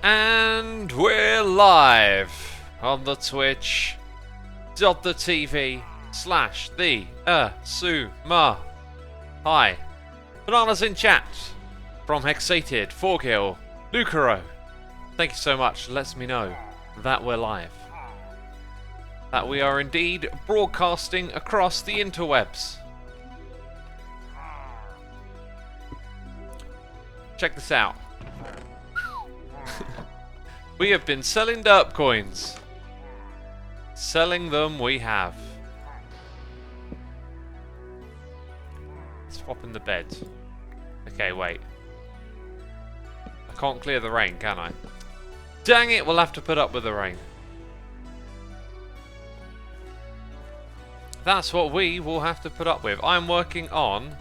And we're live on the twitch.tv/the Xisuma. Hi. Bananas in chat from Hexated, 4kill, Lucaro. Thank you so much. Lets me know that we're live. That we are indeed broadcasting across the interwebs. Check this out. We have been selling derp coins. Selling them we have. Let's swap in the bed. Okay, wait. I can't clear the rain, can I? Dang it, we'll have to put up with the rain. That's what we will have to put up with. I'm working on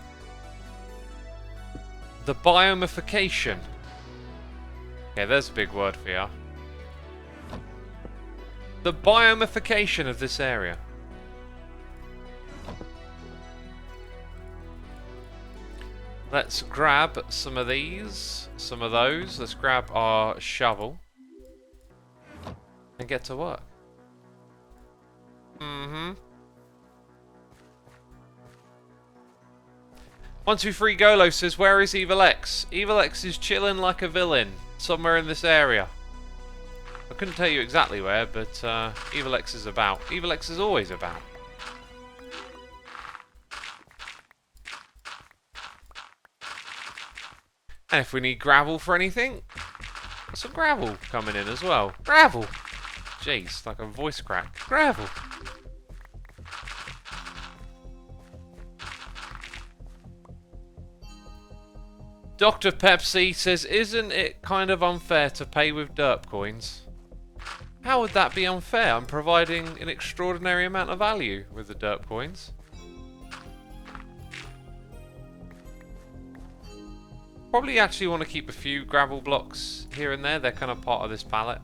the biomification. Okay, there's a big word for you. The biomification of this area. Let's grab some of these, some of those. Let's grab our shovel and get to work. 123 Golo says, where is Evil X? Evil X is chilling like a villain somewhere in this area. I couldn't tell you exactly where, but Evil X is about. Evil X is always about. And if we need gravel for anything, some gravel coming in as well. Gravel! Jeez, like a voice crack. Gravel! Dr. Pepsi says, isn't it kind of unfair to pay with derp coins? How would that be unfair? I'm providing an extraordinary amount of value with the derp coins. Probably actually want to keep a few gravel blocks here and there. They're kind of part of this palette.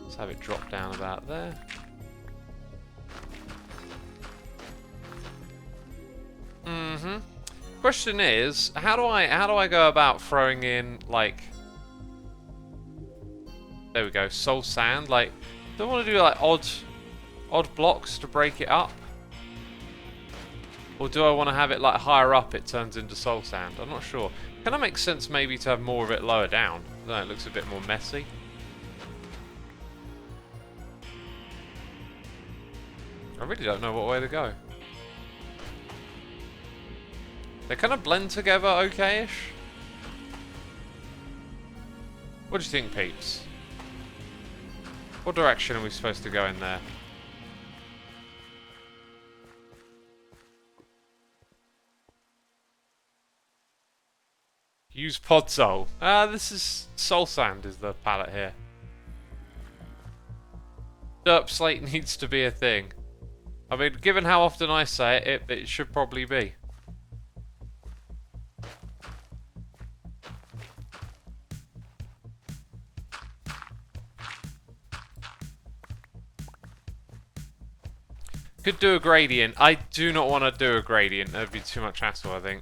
Let's have it drop down about there. Question is, how do I go about throwing in, like, there we go, soul sand? Like, do I want to do like odd blocks to break it up, or do I want to have it like higher up? It turns into soul sand. I'm not sure. Can it make sense maybe to have more of it lower down? I don't know, it looks a bit more messy. I really don't know what way to go. They kind of blend together okay-ish. What do you think, peeps? What direction are we supposed to go in there? Use pod soul. This is soul sand is the palette here. Derp slate needs to be a thing. I mean, given how often I say it, it should probably be. Could do a gradient. I do not want to do a gradient. That would be too much hassle, I think.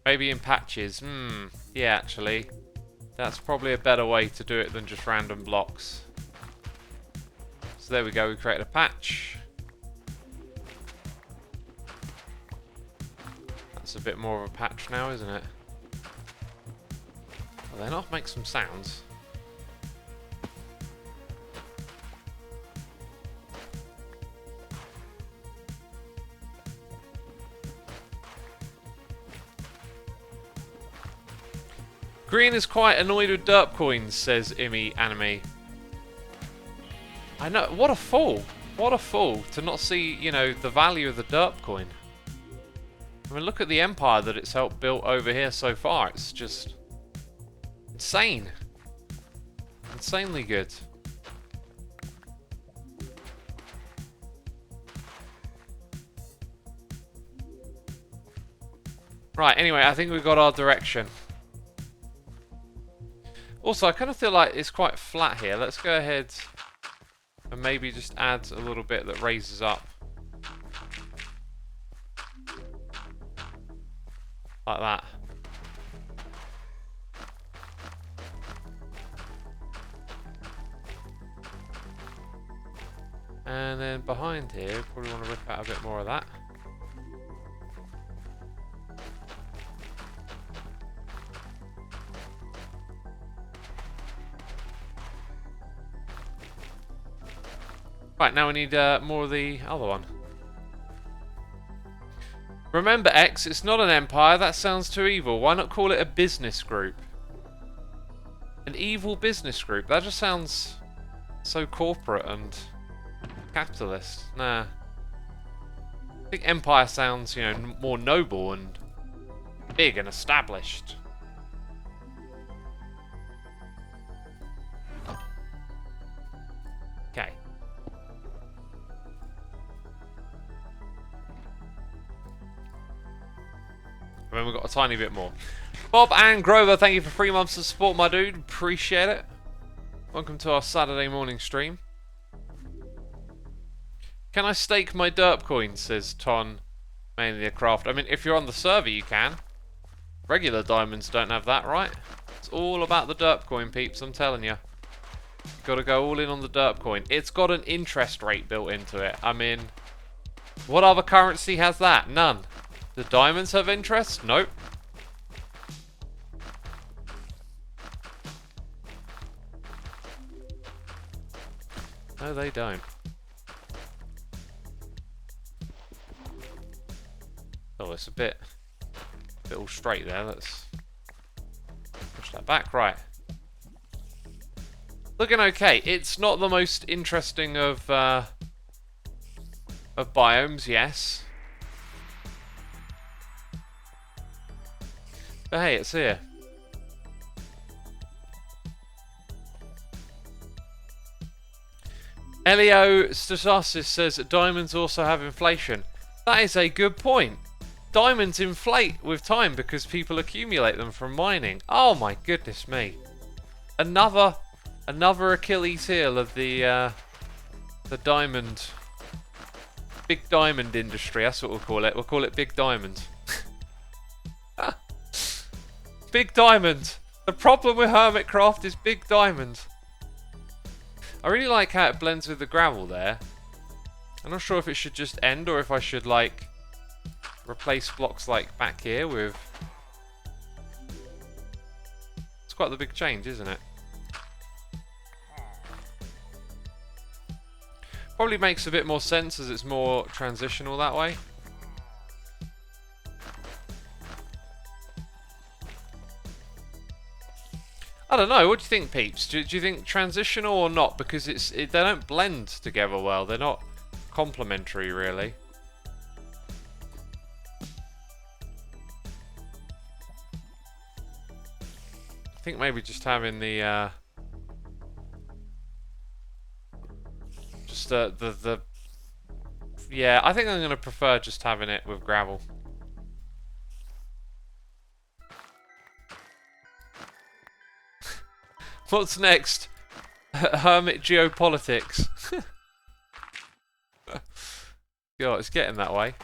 Maybe in patches. Yeah, actually. That's probably a better way to do it than just random blocks. So there we go. We created a patch. That's a bit more of a patch now, isn't it? Well, then I'll make some sounds. Green is quite annoyed with derp coins, says Immy Anime. I know, what a fool. What a fool to not see, you know, the value of the derp coin. I mean, look at the empire that it's helped build over here so far. It's just insane. Insanely good. Right, anyway, I think we've got our direction. Also, I kind of feel like it's quite flat here. Let's go ahead And maybe just add a little bit that raises up. Like that. And then behind here, probably want to rip out a bit more of that. Right, now we need more of the other one. Remember, X, it's not an empire. That sounds too evil. Why not call it a business group? An evil business group. That just sounds so corporate and capitalist. Nah. I think empire sounds, you know, more noble and big and established. Okay. And then we've got a tiny bit more. Bob and Grover, thank you for 3 months of support, my dude. Appreciate it. Welcome to our Saturday morning stream. Can I stake my derp coins, says Ton, mainly a craft. I mean, if you're on the server, you can. Regular diamonds don't have that, right? It's all about the derp coin, peeps, I'm telling you. Got to go all in on the derp coin. It's got an interest rate built into it. I mean, what other currency has that? None. Do diamonds have interest? Nope. No, they don't. Oh, it's a bit all straight there. Let's push that back. Right. Looking okay. It's not the most interesting of biomes, yes. But hey, it's here. Elio Stasasis says that diamonds also have inflation. That is a good point. Diamonds inflate with time because people accumulate them from mining. Oh my goodness me. Another Achilles heel of the diamond, big diamond industry. That's what we'll call it. We'll call it Big Diamond. Big Diamond. The problem with Hermitcraft is Big Diamond. I really like how it blends with the gravel there. I'm not sure if it should just end or if I should like replace blocks like back here with... It's quite the big change, isn't it? Probably makes a bit more sense as it's more transitional that way. I don't know, what do you think, peeps? Do you think transitional or not? Because they don't blend together well. They're not complementary, really. I think maybe just having the yeah, I think I'm going to prefer just having it with gravel. What's next? Hermit geopolitics. God, it's getting that way.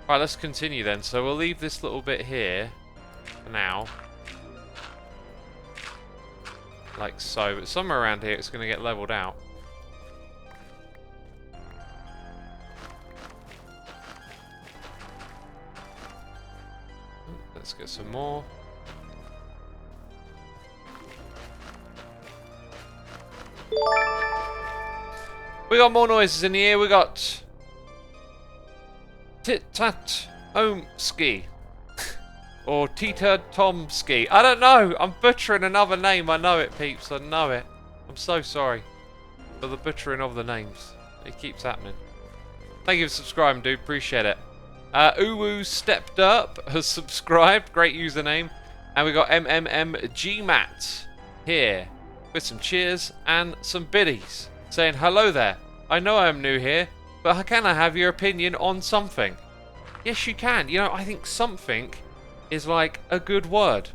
Right, let's continue then. So we'll leave this little bit here for now. Like so, but somewhere around here it's going to get leveled out. Let's get some more. We got more noises in the air. We got Tit-Tat-Omski or Tita-Tomski. I don't know. I'm butchering another name. I know it, peeps. I know it. I'm so sorry for the butchering of the names. It keeps happening. Thank you for subscribing, dude. Appreciate it. Uwu Stepderp has subscribed. Great username. And we got MMMGmat here with some cheers and some biddies saying, hello there. I know I'm new here, but can I have your opinion on something? Yes, you can. You know, I think something is like a good word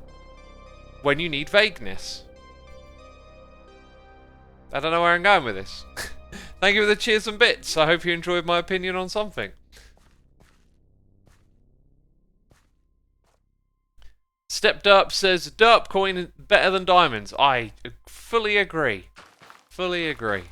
when you need vagueness. I don't know where I'm going with this. Thank you for the cheers and bits. I hope you enjoyed my opinion on something. Step Derp says, Derp coin better than diamonds. I fully agree. Fully agree.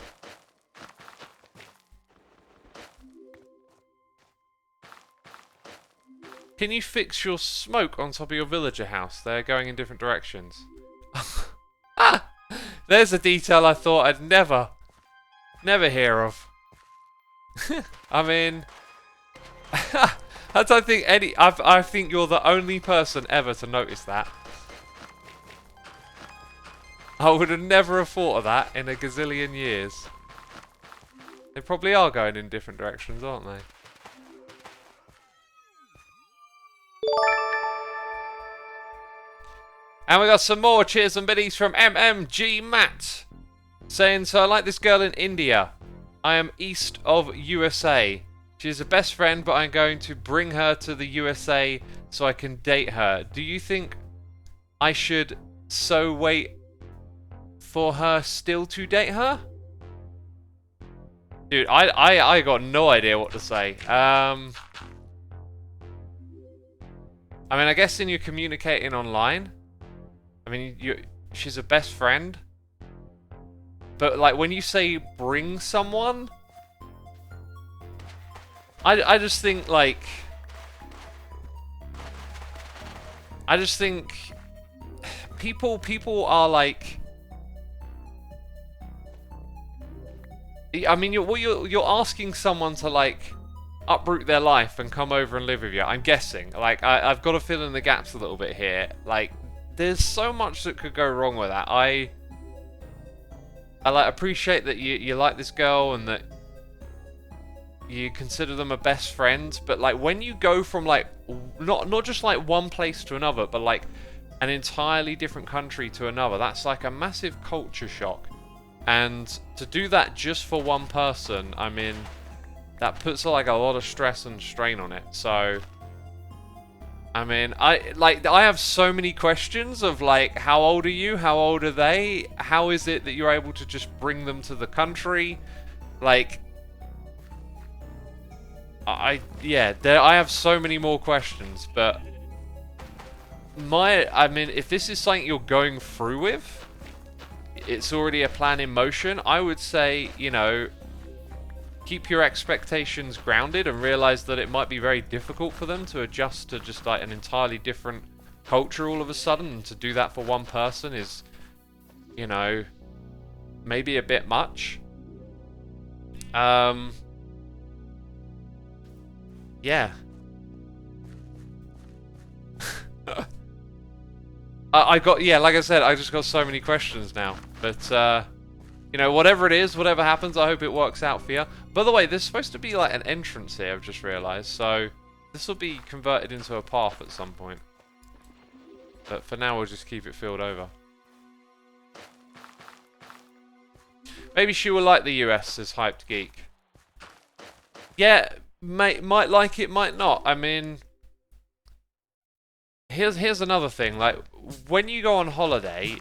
Can you fix your smoke on top of your villager house? They're going in different directions. Ah! There's a detail I thought I'd never hear of. I mean... I don't think I think you're the only person ever to notice that. I would have never have thought of that in a gazillion years. They probably are going in different directions, aren't they? And we got some more cheers and biddies from MMG Matt. Saying, so I like this girl in India. I am east of USA. She is a best friend, but I'm going to bring her to the USA so I can date her. Do you think I should wait for her still to date her? Dude, I got no idea what to say. I mean, I guess when you're communicating online, I mean, she's a best friend. But, like, when you say bring someone... I just think, like... I just think... People are, like... I mean, you're asking someone to, like... uproot their life and come over and live with you. I'm guessing. Like, I've got to fill in the gaps a little bit here. Like, there's so much that could go wrong with that. I like appreciate that you like this girl and that you consider them a best friend, but like when you go from like not just like one place to another, but like an entirely different country to another, that's like a massive culture shock. And to do that just for one person, I mean, that puts like a lot of stress and strain on it. So I mean, I have so many questions of like, how old are you? How old are they? How is it that you're able to just bring them to the country? Like, I have so many more questions, but I mean, if this is something you're going through with, it's already a plan in motion, I would say, you know, keep your expectations grounded and realize that it might be very difficult for them to adjust to just like an entirely different culture all of a sudden, and to do that for one person is, you know, maybe a bit much. Yeah. Like I said, I just got so many questions now. But, you know, whatever it is, whatever happens, I hope it works out for you. By the way, there's supposed to be like an entrance here, I've just realised. So, this will be converted into a path at some point. But for now, we'll just keep it filled over. Maybe she will like the US, says Hyped Geek. Yeah, might like it, might not. I mean, here's another thing. Like, when you go on holiday,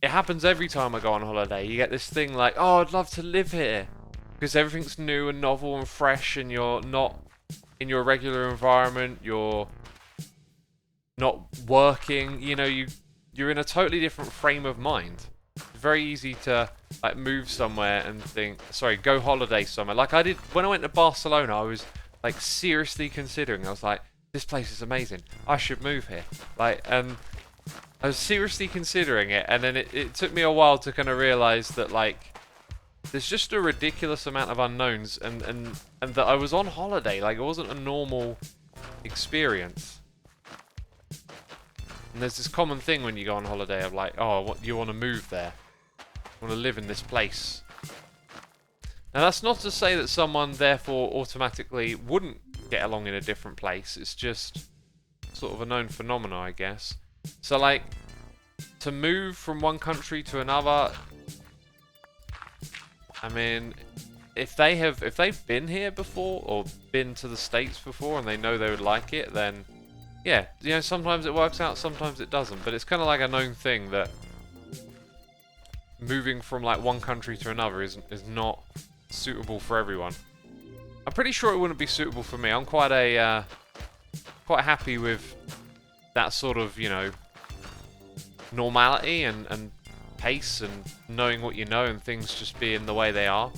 it happens every time I go on holiday. You get this thing like, oh, I'd love to live here, because everything's new and novel and fresh, and you're not in your regular environment. You're not working. You know, you're in a totally different frame of mind. It's very easy to like move somewhere and think, sorry, go holiday somewhere. Like I did when I went to Barcelona. I was like seriously considering. I was like, this place is amazing. I should move here. Like, and I was seriously considering it, and then it took me a while to kind of realize that like there's just a ridiculous amount of unknowns, and that I was on holiday. Like, it wasn't a normal experience. And there's this common thing when you go on holiday of like, oh, you want to move there. You want to live in this place. Now, that's not to say that someone, therefore, automatically wouldn't get along in a different place. It's just sort of a known phenomenon, I guess. So, like, to move from one country to another, I mean, if they've been here before, or been to the States before, and they know they would like it, then yeah, you know, sometimes it works out, sometimes it doesn't. But it's kind of like a known thing that moving from like one country to another is not suitable for everyone. I'm pretty sure it wouldn't be suitable for me. I'm quite happy with that sort of, you know, normality and pace and knowing what you know and things just being the way they are.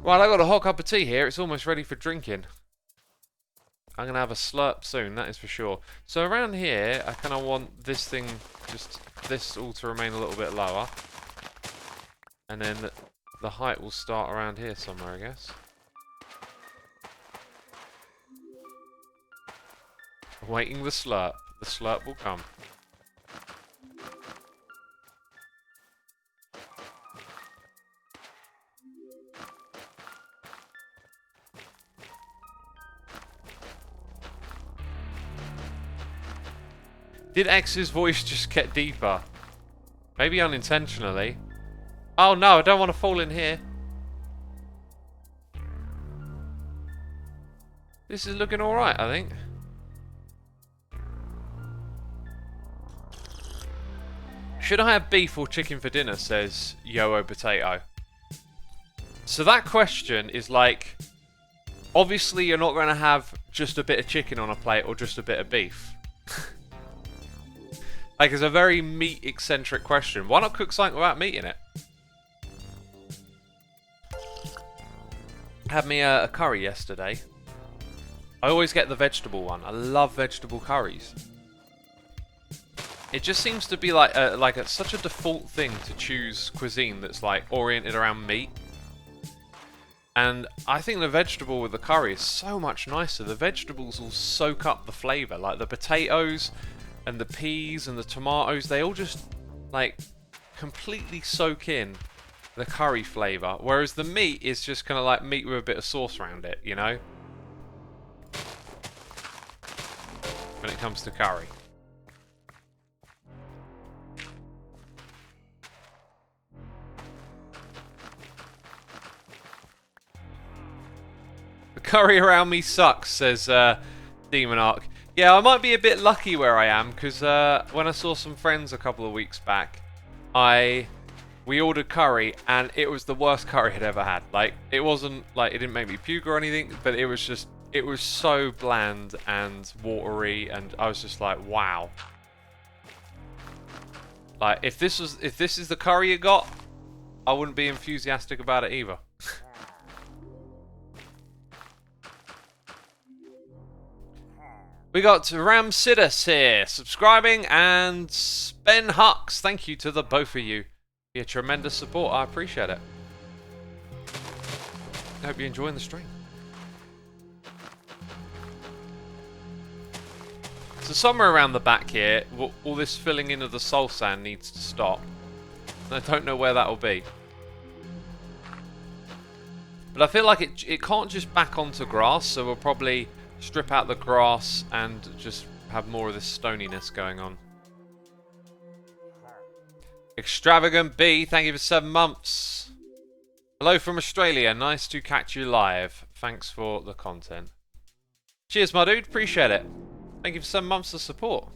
Right, I got a hot cup of tea here. It's almost ready for drinking. I'm going to have a slurp soon, that is for sure. So around here, I kind of want this thing, just this all to remain a little bit lower. And then the height will start around here somewhere, I guess. Awaiting the slurp. The slurp will come. Did X's voice just get deeper? Maybe unintentionally. Oh no, I don't want to fall in here. This is looking alright, I think. Should I have beef or chicken for dinner, says Yo-O Potato. So that question is like, obviously you're not going to have just a bit of chicken on a plate or just a bit of beef. Like, it's a very meat-eccentric question. Why not cook something without meat in it? Had me a curry yesterday. I always get the vegetable one. I love vegetable curries. It just seems to be like such a default thing to choose cuisine that's like oriented around meat. And I think the vegetable with the curry is so much nicer. The vegetables will soak up the flavour. Like the potatoes and the peas and the tomatoes, they all just like completely soak in the curry flavour. Whereas the meat is just kind of like meat with a bit of sauce around it, you know? When it comes to curry. The curry around me sucks, says Demon Arc. Yeah, I might be a bit lucky where I am, because when I saw some friends a couple of weeks back, we ordered curry, and it was the worst curry I'd ever had. Like, it wasn't, like, it didn't make me puke or anything, but it was just, it was so bland and watery, and I was just like, wow. Like, if this is the curry you got, I wouldn't be enthusiastic about it either. We got Ram Sidus here, subscribing, and Ben Hux. Thank you to the both of you. Your tremendous support, I appreciate it. I hope you're enjoying the stream. So somewhere around the back here, all this filling in of the soul sand needs to stop. I don't know where that will be. But I feel like it can't just back onto grass, so we'll probably strip out the grass and just have more of this stoniness going on. Extravagant B, thank you for 7 months. Hello from Australia, nice to catch you live. Thanks for the content. Cheers, my dude, appreciate it. Thank you for 7 months of support.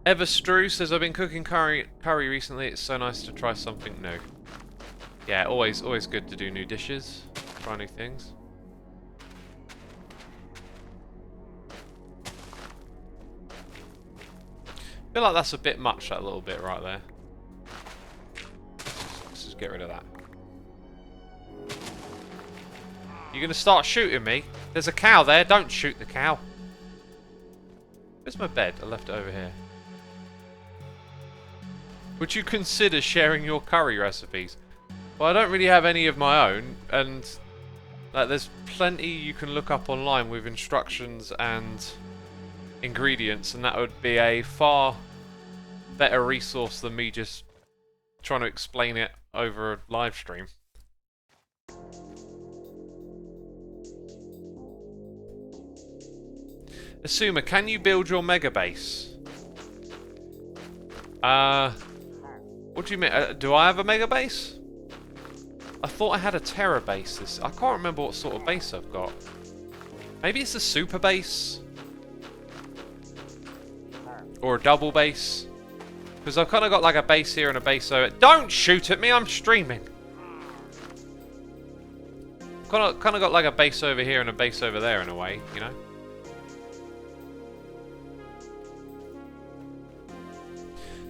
Everstrew says, I've been cooking curry recently. It's so nice to try something new. Yeah, always good to do new dishes, try new things. I feel like that's a bit much, that little bit right there. Let's just get rid of that. You're gonna start shooting me? There's a cow there, don't shoot the cow. Where's my bed? I left it over here. Would you consider sharing your curry recipes? Well, I don't really have any of my own, and like, there's plenty you can look up online with instructions and ingredients, and that would be a far better resource than me just trying to explain it over a live stream. Xisuma, can you build your mega base? What do you mean? Do I have a mega base? I thought I had a terra base. I can't remember what sort of base I've got. Maybe it's a super base? Or a double base? Because I've kind of got like a base here and a base over... Don't shoot at me, I'm streaming! Kind of got like a base over here and a base over there in a way, you know?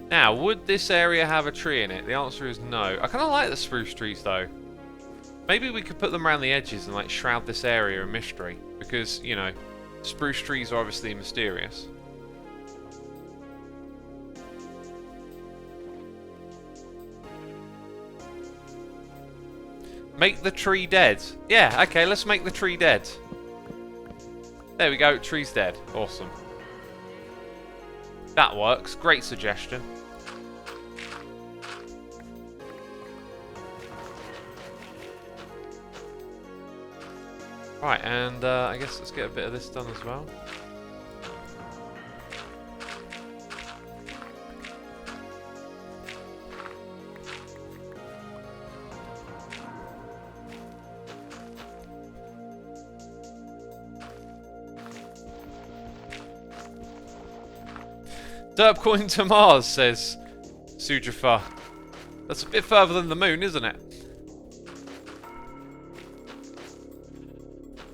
Now, would this area have a tree in it? The answer is no. I kind of like the spruce trees though. Maybe we could put them around the edges and like shroud this area in mystery. Because, you know, spruce trees are obviously mysterious. Make the tree dead. Yeah, okay, let's make the tree dead. There we go, tree's dead. Awesome. That works. Great suggestion. Right, and I guess let's get a bit of this done as well. Derp going to Mars, says Sujafa. That's a bit further than the moon, isn't it?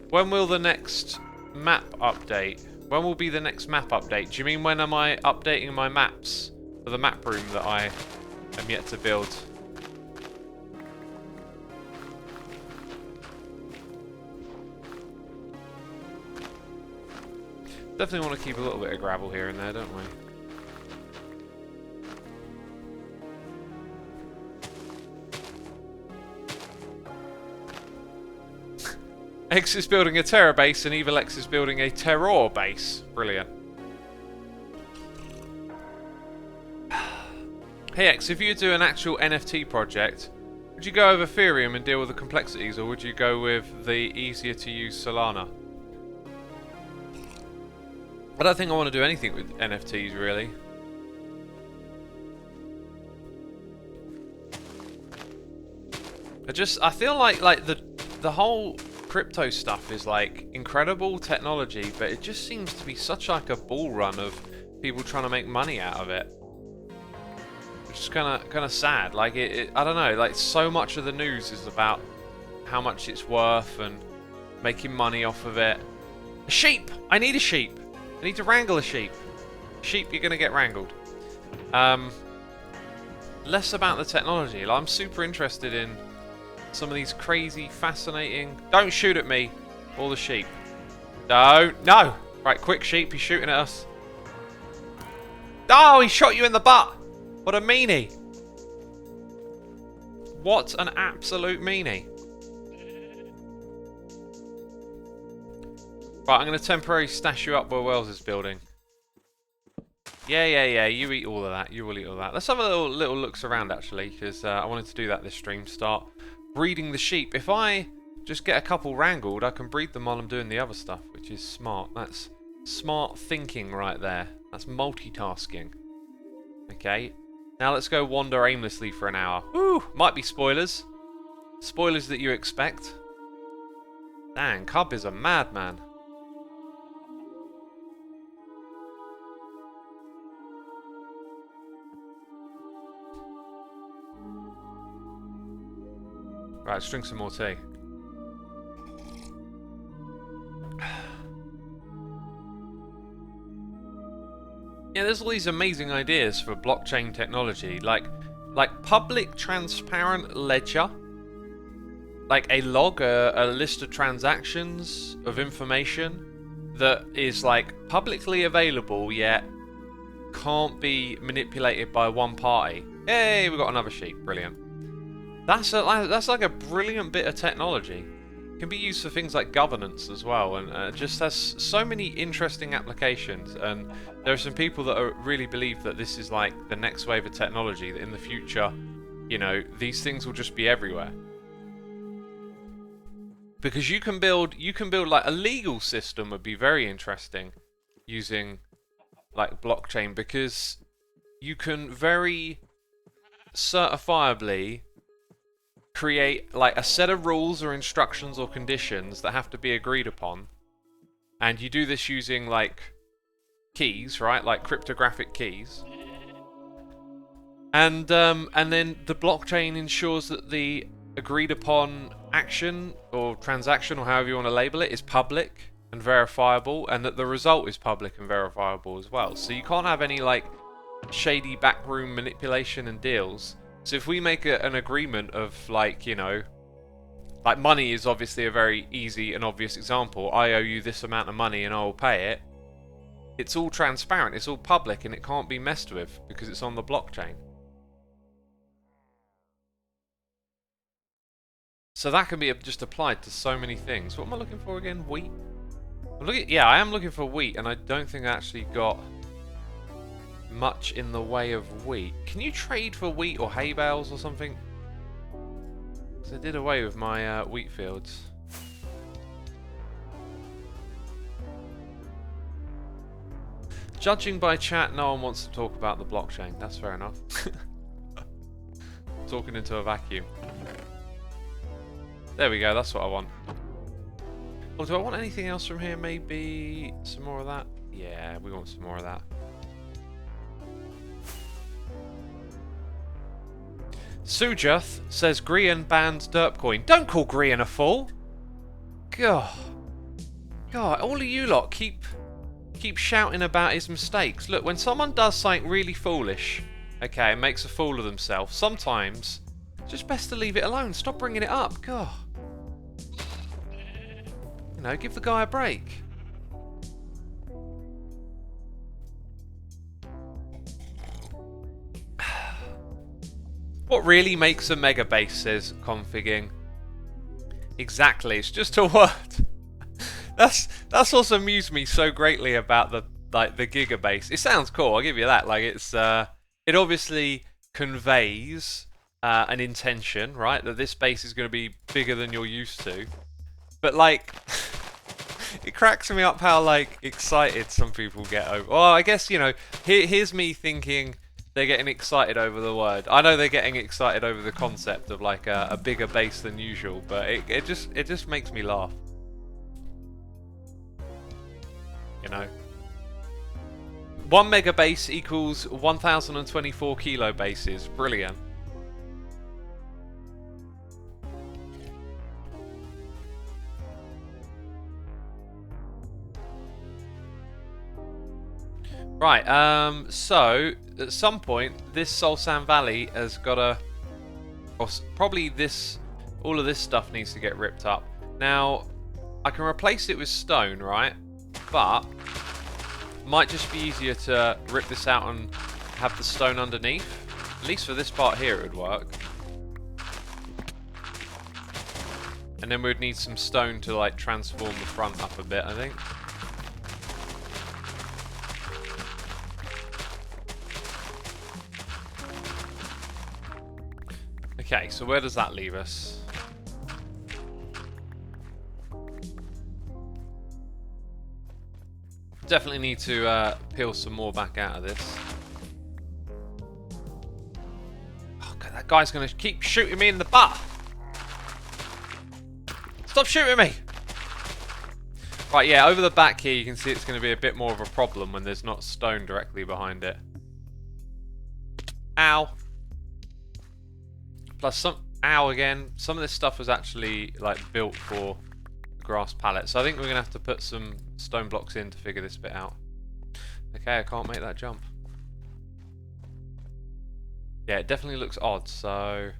When will the next map update? When will be the next map update? Do you mean when am I updating my maps for the map room that I am yet to build? Definitely want to keep a little bit of gravel here and there, don't we? X is building a terror base and Evil X is building a terror base. Brilliant. Hey X, if you do an actual NFT project, would you go over Ethereum and deal with the complexities, or would you go with the easier to use Solana? I don't think I want to do anything with NFTs really. I feel like the whole crypto stuff is like incredible technology, but it just seems to be such like a bull run of people trying to make money out of it. Which is kind of sad. Like I don't know. Like so much of the news is about how much it's worth and making money off of it. A sheep. I need a sheep. I need to wrangle a sheep. Sheep, you're gonna get wrangled. Less about the technology. Like, I'm super interested in some of these crazy, fascinating... Don't shoot at me, or the sheep. Don't. No! Right, quick sheep, he's shooting at us. Oh, he shot you in the butt! What a meanie. What an absolute meanie. Right, I'm going to temporarily stash you up where Wells is building. Yeah, you eat all of that. You will eat all that. Let's have a little looks around, actually, because I wanted to do that this stream. Start breeding the sheep. If I just get a couple wrangled, I can breed them while I'm doing the other stuff, which is smart. That's smart thinking right there. That's multitasking. Okay. Now let's go wander aimlessly for an hour. Woo! Might be spoilers. Spoilers that you expect. Dang, Cub is a madman. Right, let's drink some more tea. Yeah, there's all these amazing ideas for blockchain technology, like public transparent ledger, like a log, a list of transactions of information that is like publicly available yet can't be manipulated by one party. Hey, we got another sheep, brilliant. That's like a brilliant bit of technology. It can be used for things like governance as well, and just has so many interesting applications. And there are some people that really believe that this is like the next wave of technology, that in the future, you know, these things will just be everywhere. Because you can build like a legal system would be very interesting. using like blockchain, because you can very certifiably create like a set of rules or instructions or conditions that have to be agreed upon, and you do this using like keys, right? Like cryptographic keys. And then the blockchain ensures that the agreed upon action or transaction, or however you want to label it, is public and verifiable, and that the result is public and verifiable as well. So you can't have any like shady backroom manipulation and deals. So if we make an agreement of like, you know, like money is obviously a very easy and obvious example. I owe you this amount of money and I will pay it. It's all transparent, it's all public, and it can't be messed with because it's on the blockchain. So that can be just applied to so many things. What am I looking for again? Wheat? Yeah, I am looking for wheat, and I don't think I actually got much in the way of wheat. Can you trade for wheat or hay bales or something? Because I did away with my wheat fields. Judging by chat, no one wants to talk about the blockchain. That's fair enough. Talking into a vacuum. There we go, that's what I want. Well, do I want anything else from here? Maybe some more of that? Yeah, we want some more of that. Sujath says Grian bans Derpcoin. Don't call Grian a fool! God. God, all of you lot keep shouting about his mistakes. Look, when someone does something really foolish, okay, and makes a fool of themselves, sometimes it's just best to leave it alone. Stop bringing it up. God. You know, give the guy a break. What really makes a mega base, says Configging. Exactly, it's just a word. That's also amused me so greatly about the gigabase. It sounds cool, I'll give you that. Like it's it obviously conveys an intention, right? That this base is going to be bigger than you're used to. But like it cracks me up how like excited some people get over. Well, I guess, you know, here's me thinking they're getting excited over the word. I know they're getting excited over the concept of like a bigger base than usual, but it just makes me laugh. You know, 1 mega base equals 1024 kilo bases. Brilliant. Right, so at some point this Solsan Valley has got a, or probably this, all of this stuff needs to get ripped up. Now, I can replace it with stone, right? But might just be easier to rip this out and have the stone underneath. At least for this part here it would work. And then we'd need some stone to like transform the front up a bit, I think. Okay, so where does that leave us? Definitely need to peel some more back out of this. Oh, God, that guy's going to keep shooting me in the butt. Stop shooting me! Right, yeah, over the back here you can see it's going to be a bit more of a problem when there's not stone directly behind it. Ow. Plus some... Ow again. Some of this stuff was actually like built for grass pallet. So I think we're going to have to put some stone blocks in to figure this bit out. Okay, I can't make that jump. Yeah, it definitely looks odd, so...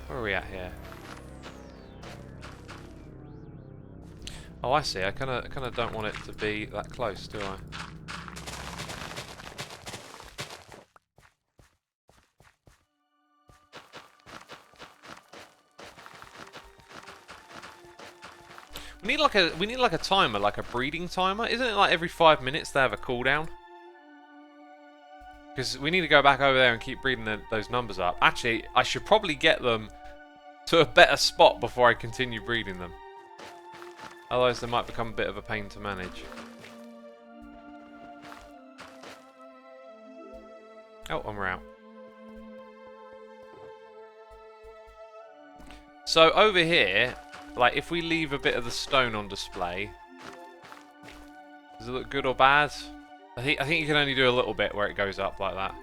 Where are we at here? Oh, I see. I kind of don't want it to be that close, do I? We need like a timer, like a breeding timer. Isn't it like every 5 minutes they have a cooldown? Because we need to go back over there and keep breeding those numbers up. Actually, I should probably get them to a better spot before I continue breeding them. Otherwise, they might become a bit of a pain to manage. Oh, and we're out. So over here, like if we leave a bit of the stone on display, does it look good or bad? I think you can only do a little bit where it goes up like that.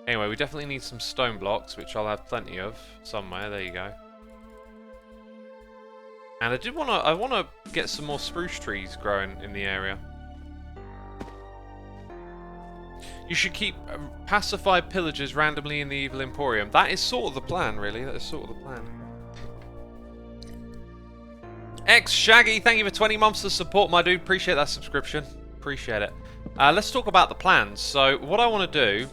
Anyway, we definitely need some stone blocks, which I'll have plenty of somewhere. There you go. And I wanna get some more spruce trees growing in the area. You should keep pacify pillagers randomly in the evil emporium. That is sort of the plan, really. That is sort of the plan. X Shaggy, thank you for 20 months of support, my dude. Appreciate that subscription. Appreciate it. Let's talk about the plans. So what I want to do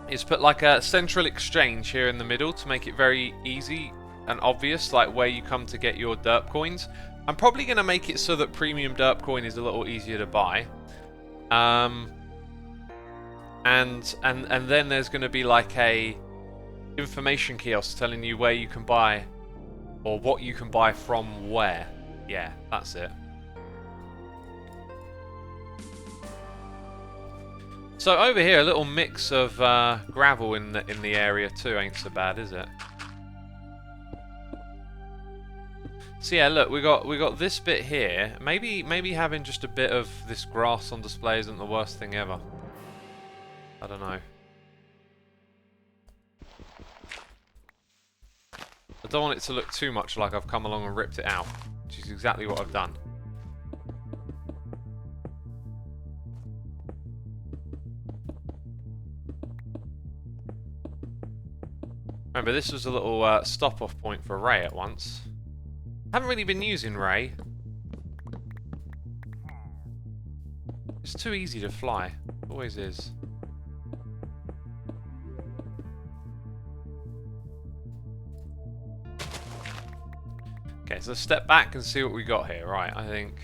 is put like a central exchange here in the middle to make it very easy and obvious, like where you come to get your derp coins. I'm probably going to make it so that premium derp coin is a little easier to buy. And then there's going to be like a information kiosk telling you where you can buy or what you can buy from where. Yeah, that's it. So over here, a little mix of gravel in the area too ain't so bad, is it? So yeah, look, we got this bit here. Maybe having just a bit of this grass on display isn't the worst thing ever. I don't know. I don't want it to look too much like I've come along and ripped it out, which is exactly what I've done. Remember, this was a little stop-off point for Ray at once. Haven't really been using Ray. It's too easy to fly. Always is. Okay, so let's step back and see what we got here. Right, I think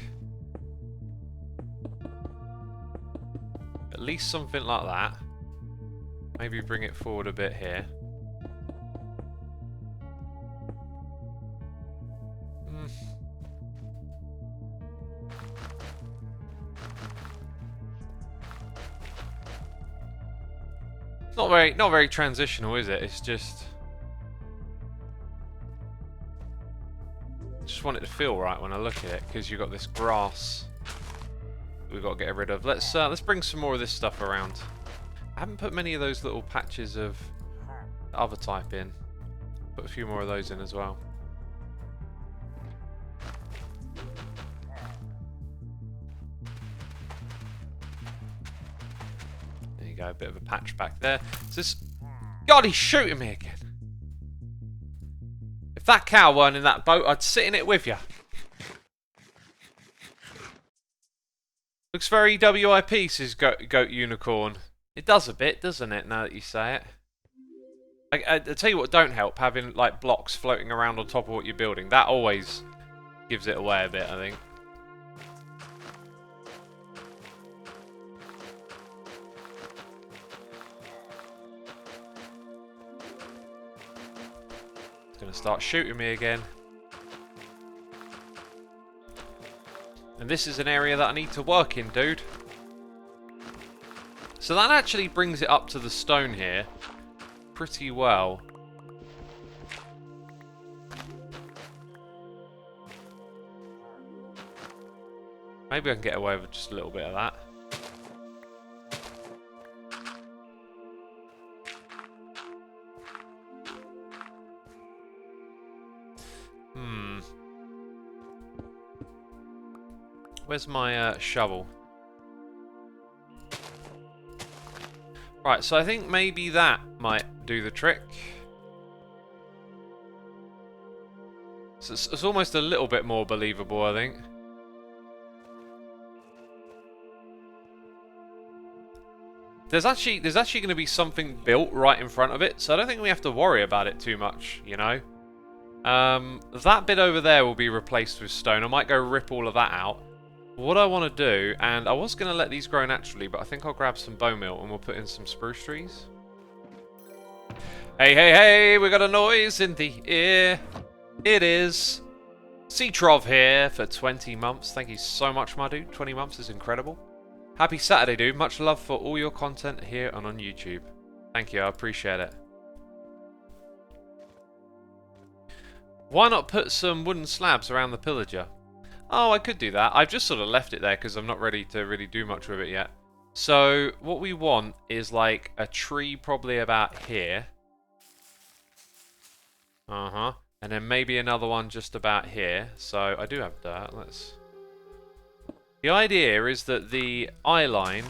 at least something like that. Maybe bring it forward a bit here. Not very transitional, is it? It's just want it to feel right when I look at it, because you've got this grass we've got to get rid of. Let's bring some more of this stuff around. I haven't put many of those little patches of the other type in. Put a few more of those in as well. There you go, a bit of a patch back there. So this, God, he's shooting me again. If that cow weren't in that boat, I'd sit in it with you. Looks very WIP, says Goat Unicorn. It does a bit, doesn't it, now that you say it? I tell you what don't help, having like blocks floating around on top of what you're building. That always gives it away a bit, I think. It's going to start shooting me again. And this is an area that I need to work in, dude. So that actually brings it up to the stone here pretty well. Maybe I can get away with just a little bit of that. Where's my shovel? Right, so I think maybe that might do the trick. So it's almost a little bit more believable, I think. There's actually going to be something built right in front of it, so I don't think we have to worry about it too much, you know. That bit over there will be replaced with stone. I might go rip all of that out. What I want to do, and I was going to let these grow naturally, but I think I'll grab some bone meal and we'll put in some spruce trees. Hey, hey, hey, we got a noise in the ear. It is Seatrov here for 20 months. Thank you so much, my dude. 20 months is incredible. Happy Saturday, dude. Much love for all your content here and on YouTube. Thank you, I appreciate it. Why not put some wooden slabs around the pillager? Oh, I could do that. I've just sort of left it there because I'm not ready to really do much with it yet. So, what we want is like a tree probably about here. And then maybe another one just about here. So, I do have dirt. Let's... The idea is that the eye line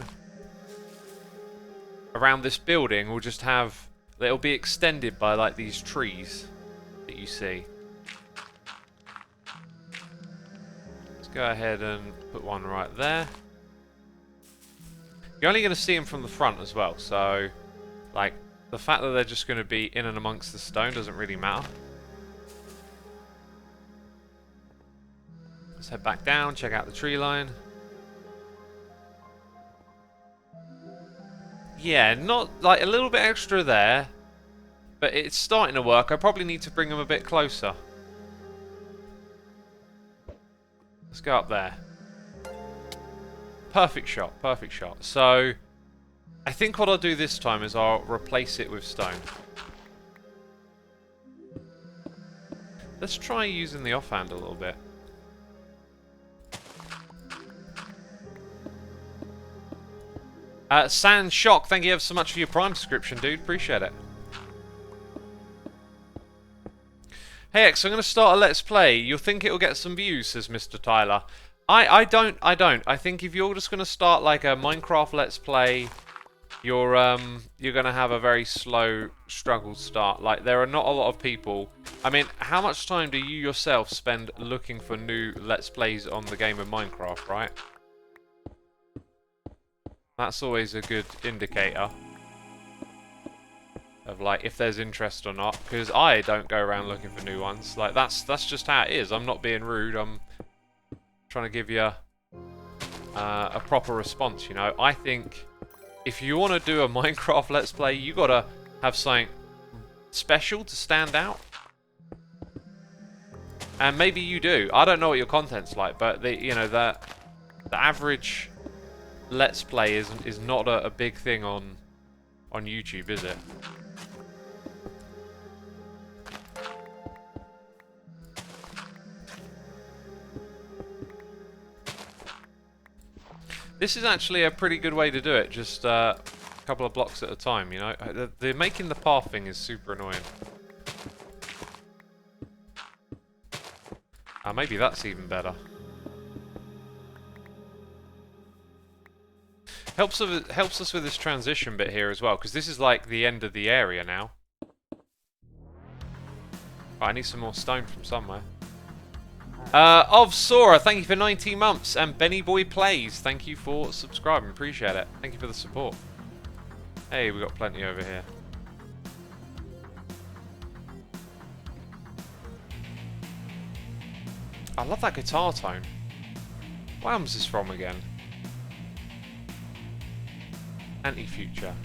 around this building will just have... It'll be extended by like these trees that you see. Let's go ahead and put one right there. You're only going to see them from the front as well, so like the fact that they're just going to be in and amongst the stone doesn't really matter. Let's head back down, check out the tree line. Yeah, not like a little bit extra there, but it's starting to work. I probably need to bring them a bit closer. Let's go up there. Perfect shot, perfect shot. So, I think what I'll do this time is I'll replace it with stone. Let's try using the offhand a little bit. Sand Shock, thank you ever so much for your Prime subscription, dude. Appreciate it. Hey X, I'm going to start a Let's Play. You'll think it'll get some views, says Mr. Tyler. I don't. I think if you're just going to start like a Minecraft Let's Play, you're going to have a very slow struggle start. Like, there are not a lot of people. I mean, how much time do you yourself spend looking for new Let's Plays on the game of Minecraft, right? That's always a good indicator of like if there's interest or not, because I don't go around looking for new ones. Like that's just how it is. I'm not being rude. I'm trying to give you a proper response, you know. I think if you want to do a Minecraft Let's Play, you gotta have something special to stand out. And maybe you do. I don't know what your content's like, but the average Let's Play is not a big thing on YouTube, is it? This is actually a pretty good way to do it, just a couple of blocks at a time, you know. The making the path thing is super annoying. Maybe that's even better. Helps us with this transition bit here as well, because this is like the end of the area now. Right, I need some more stone from somewhere. Of Sora, thank you for 19 months, and Benny Boy Plays, thank you for subscribing, appreciate it. Thank you for the support. Hey, we got plenty over here. I love that guitar tone. What album is this from again? Anti-Future.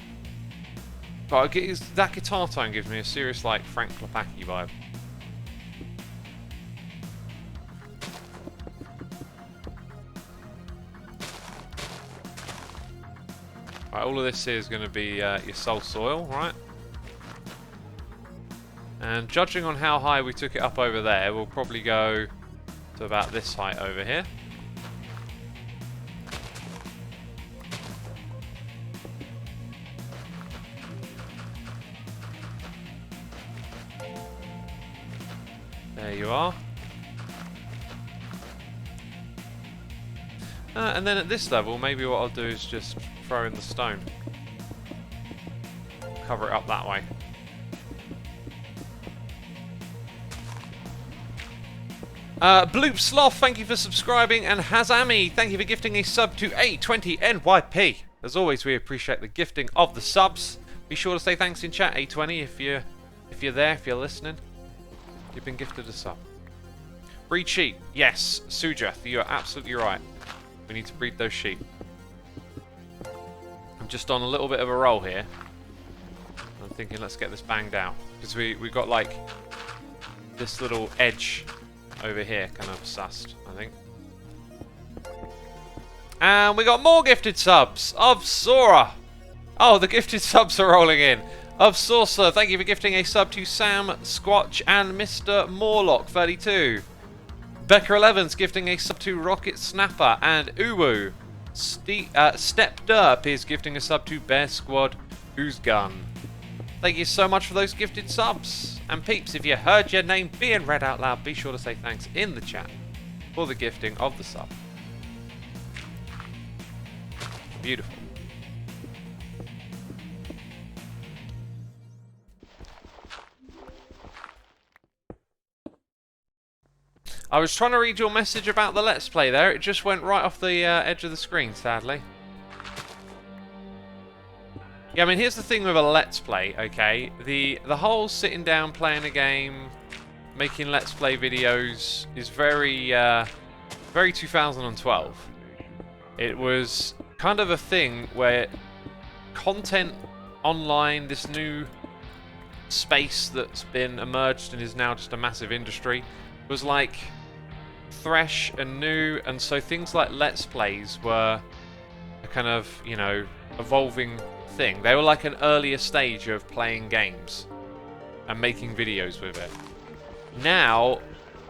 But that guitar tone gives me a serious, like, Frank Klepacki vibe. Right, all of this here is going to be your soul soil, right? And judging on how high we took it up over there, we'll probably go to about this height over here. There you are. And then at this level, maybe what I'll do is just throw in the stone. Cover it up that way. Bloop Sloth, thank you for subscribing, and Hazami, thank you for gifting a sub to A20NYP. As always, we appreciate the gifting of the subs. Be sure to say thanks in chat, A20, if you're there, if you're listening. You've been gifted a sub. Breed sheep. Yes, Sujeth, you're absolutely right. We need to breed those sheep. I'm just on a little bit of a roll here. I'm thinking let's get this banged out. Because we got like this little edge over here kind of sussed, I think. And we got more gifted subs of Sora. Oh, the gifted subs are rolling in. Of Saucer, thank you for gifting a sub to Sam, Squatch, and Mr. Morlock 32. Becca11's gifting a sub to Rocket Snapper and Uwu. Step Derp is gifting a sub to Bear Squad Who's Gun. Thank you so much for those gifted subs. And peeps, if you heard your name being read out loud, be sure to say thanks in the chat for the gifting of the sub. Beautiful. I was trying to read your message about the Let's Play there. It just went right off the edge of the screen, sadly. Yeah, I mean, here's the thing with a Let's Play, okay? The whole sitting down, playing a game, making Let's Play videos is very 2012. It was kind of a thing where content online, this new space that's been emerged and is now just a massive industry, was like fresh and new, and so things like Let's Plays were a kind of, you know, evolving thing. They were like an earlier stage of playing games and making videos with it. Now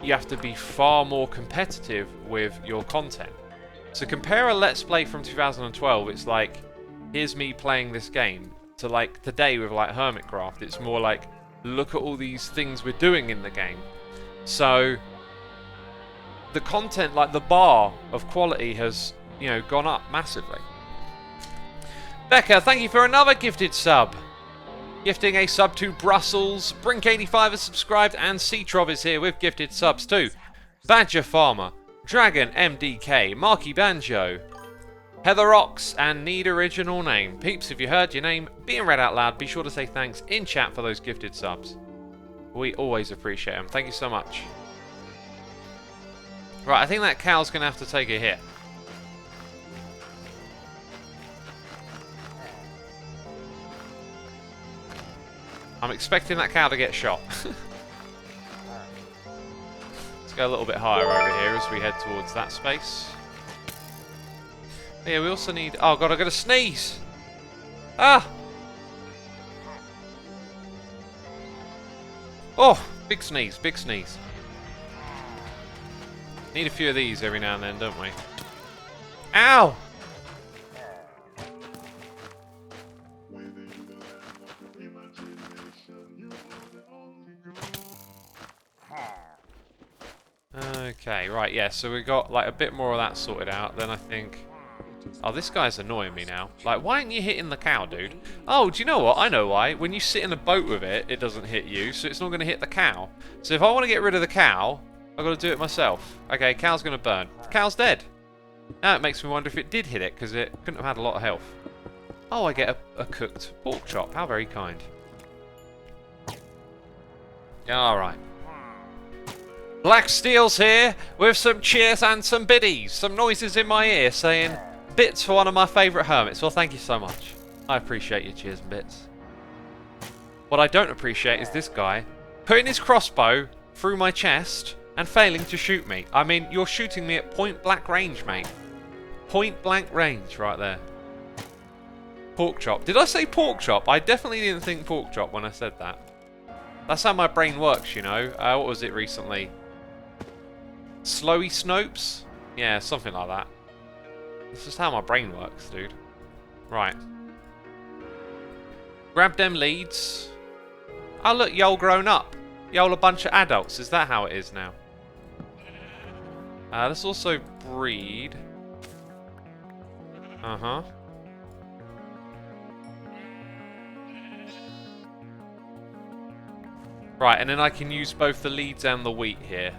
you have to be far more competitive with your content. So compare a Let's Play from 2012, it's like, here's me playing this game, to like today with like Hermitcraft, it's more like, look at all these things we're doing in the game. So the content, like the bar of quality has, you know, gone up massively. Becca, thank you for another gifted sub. Gifting a sub to Brussels. Brink85 has subscribed, and Cetrov is here with gifted subs too. Badger Farmer, Dragon MDK, Marky Banjo, Heather Ox, and Need Original Name. Peeps, if you heard your name being read out loud, be sure to say thanks in chat for those gifted subs. We always appreciate them. Thank you so much. Right, I think that cow's going to have to take a hit. I'm expecting that cow to get shot. Let's go a little bit higher over here as we head towards that space. Yeah, we also need... Oh god, I've got to sneeze! Ah! Oh! Big sneeze, big sneeze. Need a few of these every now and then, don't we? Ow! Okay, right, yeah, so we got like a bit more of that sorted out. Then I think... Oh, this guy's annoying me now. Like, why aren't you hitting the cow, dude? Oh, do you know what? I know why. When you sit in a boat with it, it doesn't hit you, so it's not going to hit the cow. So if I want to get rid of the cow, I've got to do it myself. Okay, cow's going to burn. The cow's dead. Now it makes me wonder if it did hit it, because it couldn't have had a lot of health. Oh, I get a cooked pork chop. How very kind. Alright. Black Steel's here with some cheers and some biddies. Some noises in my ear saying, bits for one of my favourite hermits. Well, thank you so much. I appreciate your cheers and bits. What I don't appreciate is this guy putting his crossbow through my chest and failing to shoot me. I mean, you're shooting me at point blank range, mate. Point blank range right there. Pork chop. Did I say pork chop? I definitely didn't think pork chop when I said that. That's how my brain works, you know. What was it recently? Slowy Snopes? Yeah, something like that. This is how my brain works, dude. Right. Grab them leads. Oh, look, y'all grown up. Y'all a bunch of adults. Is that how it is now? Let's also breed. Uh-huh. Right, and then I can use both the leads and the wheat here.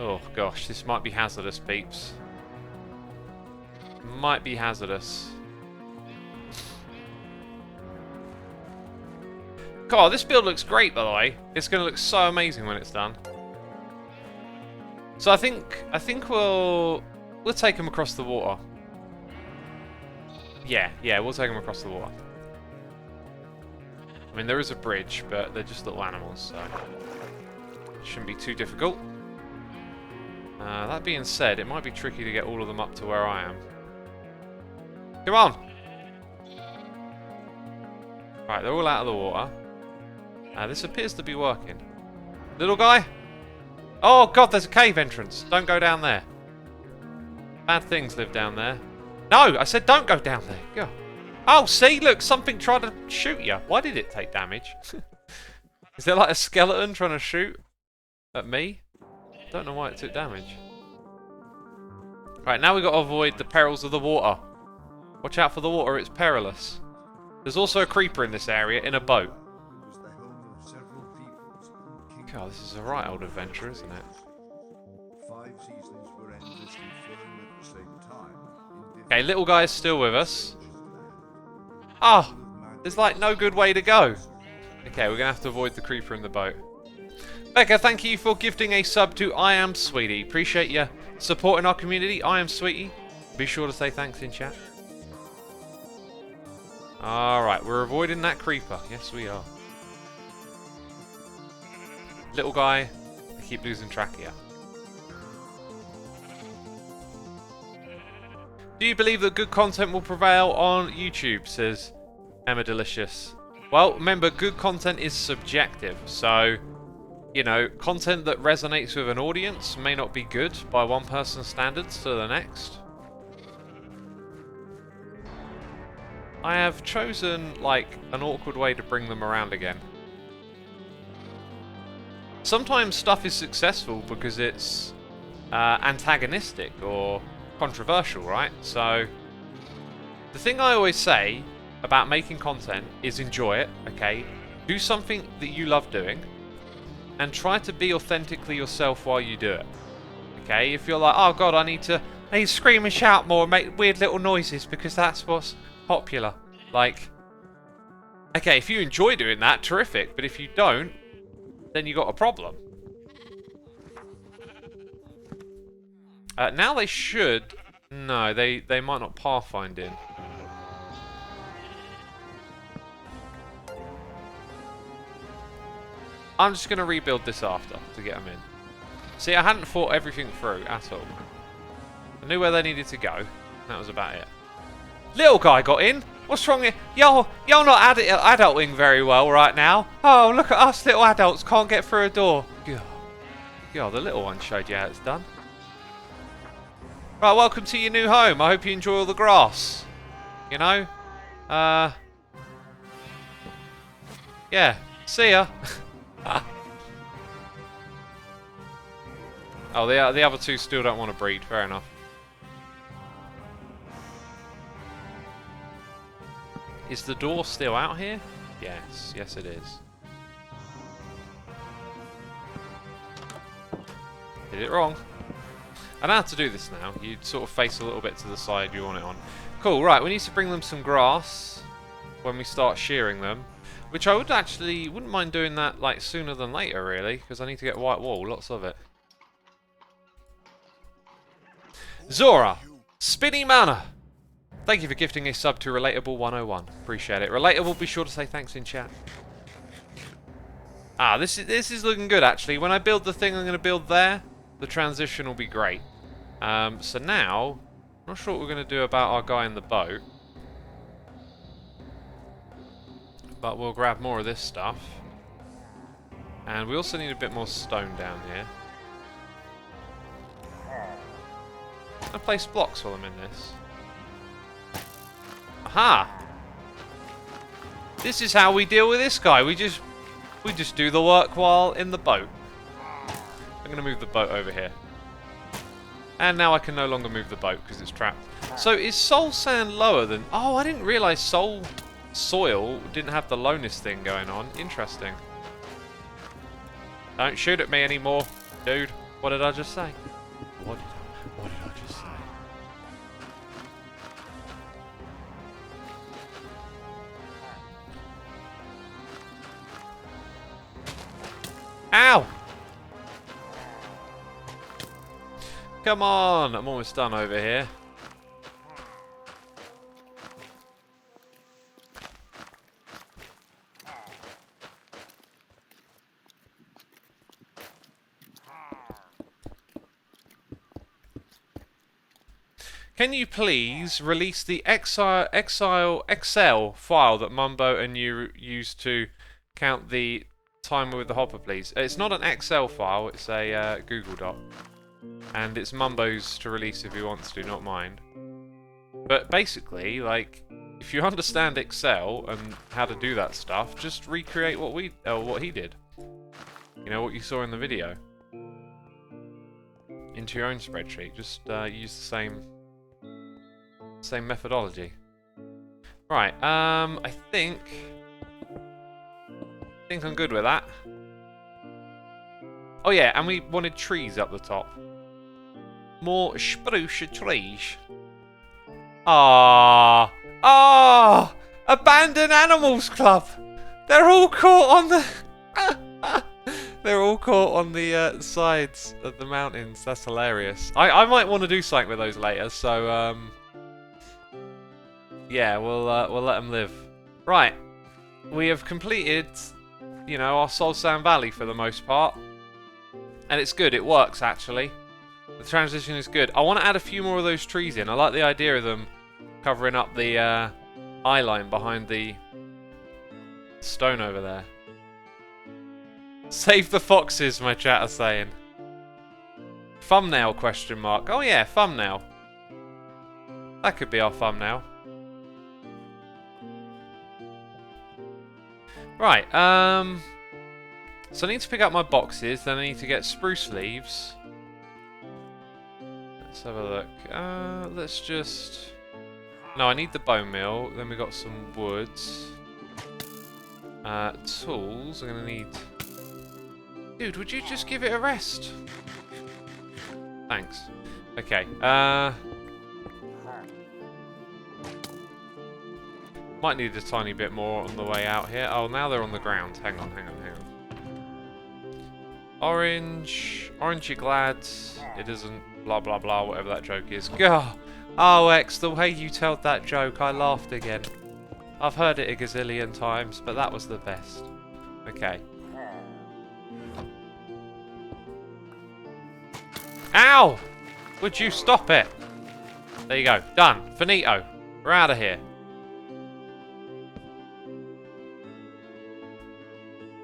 Oh gosh, this might be hazardous, peeps. Might be hazardous. God, this build looks great, by the way. It's going to look so amazing when it's done. So I think we'll take them across the water. Yeah, we'll take them across the water. I mean, there is a bridge, but they're just little animals, so it shouldn't be too difficult. That being said, it might be tricky to get all of them up to where I am. Come on! Right, they're all out of the water. This appears to be working. Little guy? Oh god, there's a cave entrance. Don't go down there. Bad things live down there. No, I said don't go down there. Go. Oh, see, look, something tried to shoot you. Why did it take damage? Is there like a skeleton trying to shoot at me? Don't know why it took damage. Right, now we've got to avoid the perils of the water. Watch out for the water, it's perilous. There's also a creeper in this area in a boat. God, this is a right old adventure, isn't it? Okay, little guy's still with us. Oh, there's like no good way to go. Okay, we're going to have to avoid the creeper in the boat. Becca, thank you for gifting a sub to I Am Sweetie. Appreciate you supporting our community. I Am Sweetie. Be sure to say thanks in chat. Alright, we're avoiding that creeper. Yes, we are. Little guy, I keep losing track here. Do you believe that good content will prevail on YouTube, says Emma Delicious. Well, remember, good content is subjective, so, you know, content that resonates with an audience may not be good by one person's standards to the next. I have chosen, like, an awkward way to bring them around again. Sometimes stuff is successful because it's antagonistic or controversial, right? So, the thing I always say about making content is enjoy it, okay? Do something that you love doing and try to be authentically yourself while you do it. Okay? If you're like, oh god, I need to scream and shout more and make weird little noises because that's what's popular. Like, okay, if you enjoy doing that, terrific. But if you don't, then you got a problem. Now they should... No, they might not pathfind in. I'm just going to rebuild this after to get them in. See, I hadn't thought everything through at all. I knew where they needed to go. That was about it. Little guy got in. What's wrong here? Y'all not adulting very well right now. Oh, look at us little adults can't get through a door. God, the little one showed you how it's done. Right, welcome to your new home. I hope you enjoy all the grass. You know? Yeah, see ya. Oh, the other two still don't want to breed. Fair enough. Is the door still out here? Yes. Yes, it is. Did it wrong. I know how to do this now. You sort of face a little bit to the side you want it on. Cool, right, we need to bring them some grass when we start shearing them. Which I wouldn't mind doing that like sooner than later, really, because I need to get white wool, lots of it. Zora, Spinny Manor. Thank you for gifting a sub to Relatable 101. Appreciate it. Relatable, be sure to say thanks in chat. Ah, this is looking good actually. When I build the thing I'm going to build there, the transition will be great. So now, I'm not sure what we're going to do about our guy in the boat. But we'll grab more of this stuff. And we also need a bit more stone down here. I place blocks while I'm in this. Aha! This is how we deal with this guy. We just do the work while in the boat. I'm going to move the boat over here. And now I can no longer move the boat because it's trapped. So is soul sand lower than... Oh, I didn't realise soil didn't have the lowness thing going on. Interesting. Don't shoot at me anymore, dude. What did I just say? What did I just say? Ow! Come on! I'm almost done over here. Can you please release the Excel file that Mumbo and you used to count the timer with the hopper, please? It's not an Excel file, it's a Google Doc. And it's Mumbo's to release if he wants to, not mine. But basically, like, if you understand Excel and how to do that stuff, just recreate what he did. You know, what you saw in the video. Into your own spreadsheet. Just use the same methodology. Right, I think I'm good with that. Oh yeah, and we wanted trees up the top. More spruce trees. Ah, Abandoned Animals Club. They're all caught on the. They're all caught on the sides of the mountains. That's hilarious. I might want to do something with those later. So yeah, we'll let them live. Right, we have completed, you know, our Soul Sand Valley for the most part, and it's good. It works actually. The transition is good. I want to add a few more of those trees in. I like the idea of them covering up the eye line behind the stone over there. Save the foxes, my chat are saying. Thumbnail question mark. Oh yeah, thumbnail. That could be our thumbnail. Right, so I need to pick up my boxes, then I need to get spruce leaves. Let's have a look. Let's just... No, I need the bone meal. Then we got some woods. Tools. I'm gonna need... Dude, would you just give it a rest? Thanks. Okay. Might need a tiny bit more on the way out here. Oh, now they're on the ground. Hang on. Orange. Orange, you're glad. It isn't blah blah blah, whatever that joke is. Gah! Oh, X, the way you told that joke, I laughed again. I've heard it a gazillion times, but that was the best. Okay. Ow! Would you stop it? There you go. Done. Finito. We're out of here.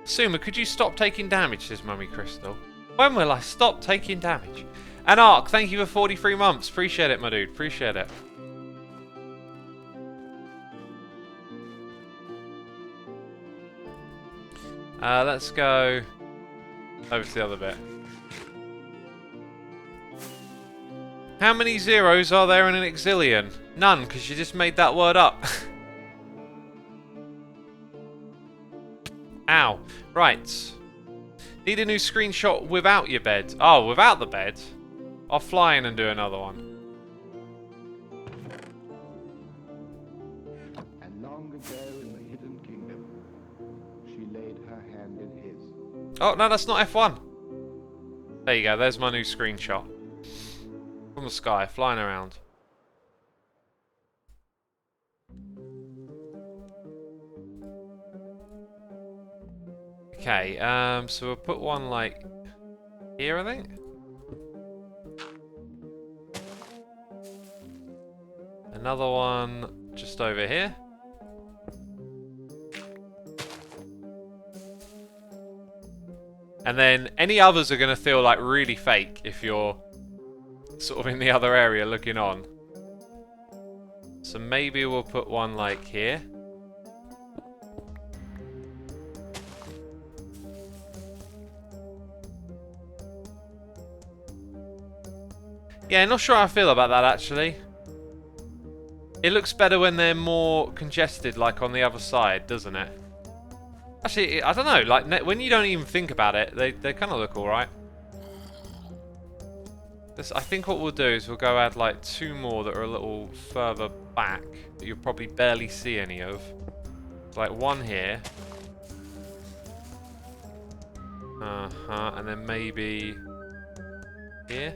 Xisuma, could you stop taking damage, says Mummy Crystal. When will I stop taking damage? And Ark, thank you for 43 months. Appreciate it, my dude. Appreciate it. Let's go over to the other bit. How many zeros are there in an exillion? None, because you just made that word up. Ow. Right. Need a new screenshot without your bed. Oh, without the bed? I'll fly in and do another one. And long ago in the hidden kingdom, she laid her hand in his. Oh, no, that's not F1. There you go. There's my new screenshot. From the sky, flying around. Okay, so we'll put one, like, here, I think? Another one just over here. And then any others are going to feel, like, really fake if you're sort of in the other area looking on. So maybe we'll put one, like, here. Yeah, not sure how I feel about that, actually. It looks better when they're more congested, like on the other side, doesn't it? Actually, I don't know, like, when you don't even think about it, they kind of look alright. I think what we'll do is we'll go add, like, 2 more that are a little further back, that you'll probably barely see any of. Like, one here. And then maybe here.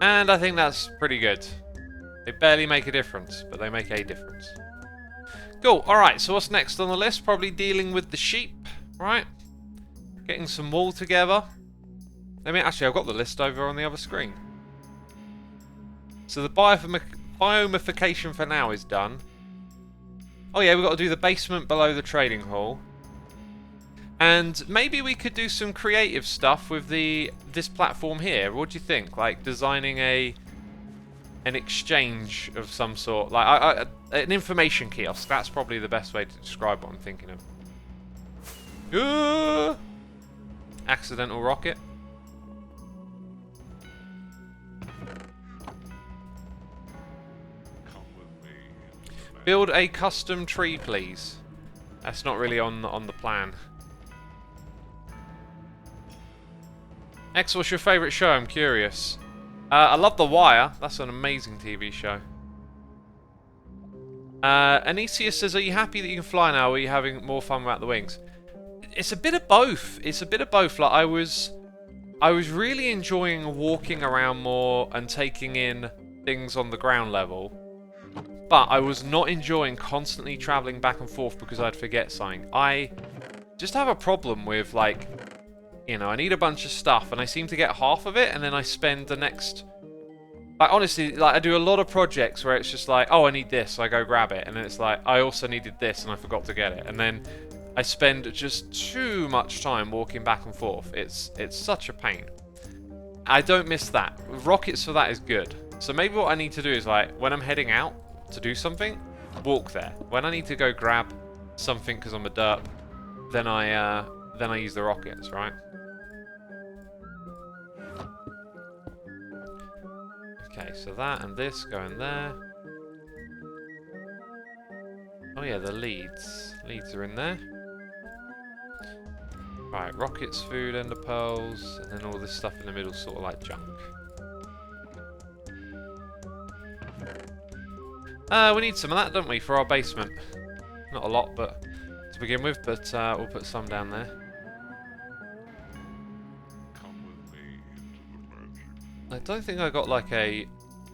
And I think that's pretty good. They barely make a difference, but they make a difference. Cool, alright, so what's next on the list? Probably dealing with the sheep, right? Getting some wool together. Actually, I've got the list over on the other screen. So the biomification for now is done. Oh yeah, we've got to do the basement below the trading hall. And maybe we could do some creative stuff with this platform here. What do you think? Like designing an exchange of some sort, like an information kiosk. That's probably the best way to describe what I'm thinking of. Accidental rocket. Build a custom tree, please. That's not really on the plan. X, what's your favourite show? I'm curious. I love The Wire. That's an amazing TV show. Anisia says, are you happy that you can fly now, or are you having more fun without the wings? It's a bit of both. It's a bit of both. Like I was really enjoying walking around more and taking in things on the ground level. But I was not enjoying constantly travelling back and forth because I'd forget something. I just have a problem with, like, you know, I need a bunch of stuff and I seem to get half of it and then I spend the next... Like, honestly, like, I do a lot of projects where it's just like, oh, I need this, so I go grab it. And then it's like, I also needed this and I forgot to get it. And then I spend just too much time walking back and forth. It's such a pain. I don't miss that. Rockets for that is good. So maybe what I need to do is, like, when I'm heading out to do something, walk there. When I need to go grab something because I'm a derp, then I use the rockets, right? Okay, so that and this go in there. Oh yeah, the leads. Leads are in there. Right, rockets, food, ender pearls, and then all this stuff in the middle, sort of like junk. We need some of that, don't we, for our basement? Not a lot, but to begin with, but we'll put some down there. I don't think I got like a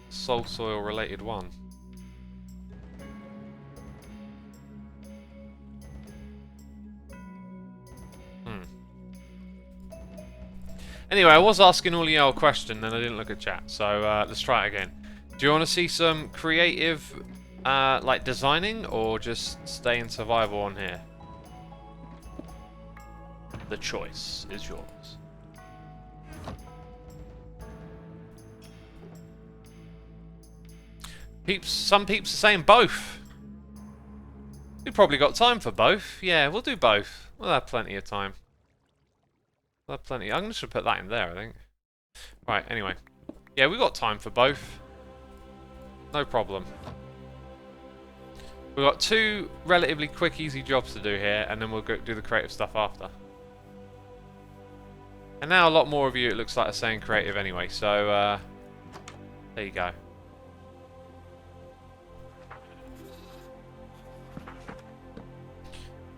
soul soil related one. Anyway, I was asking all y'all a question, then I didn't look at chat, so let's try it again. Do you want to see some creative, like designing, or just stay in survival on here? The choice is yours. Some peeps are saying both. We've probably got time for both. Yeah, we'll do both. We'll have plenty of time. We'll have plenty. I'm just going to put that in there, I think. Right, anyway. Yeah, we've got time for both. No problem. We've got two relatively quick, easy jobs to do here, and then we'll go do the creative stuff after. And now a lot more of you, it looks like, are saying creative anyway, so there you go.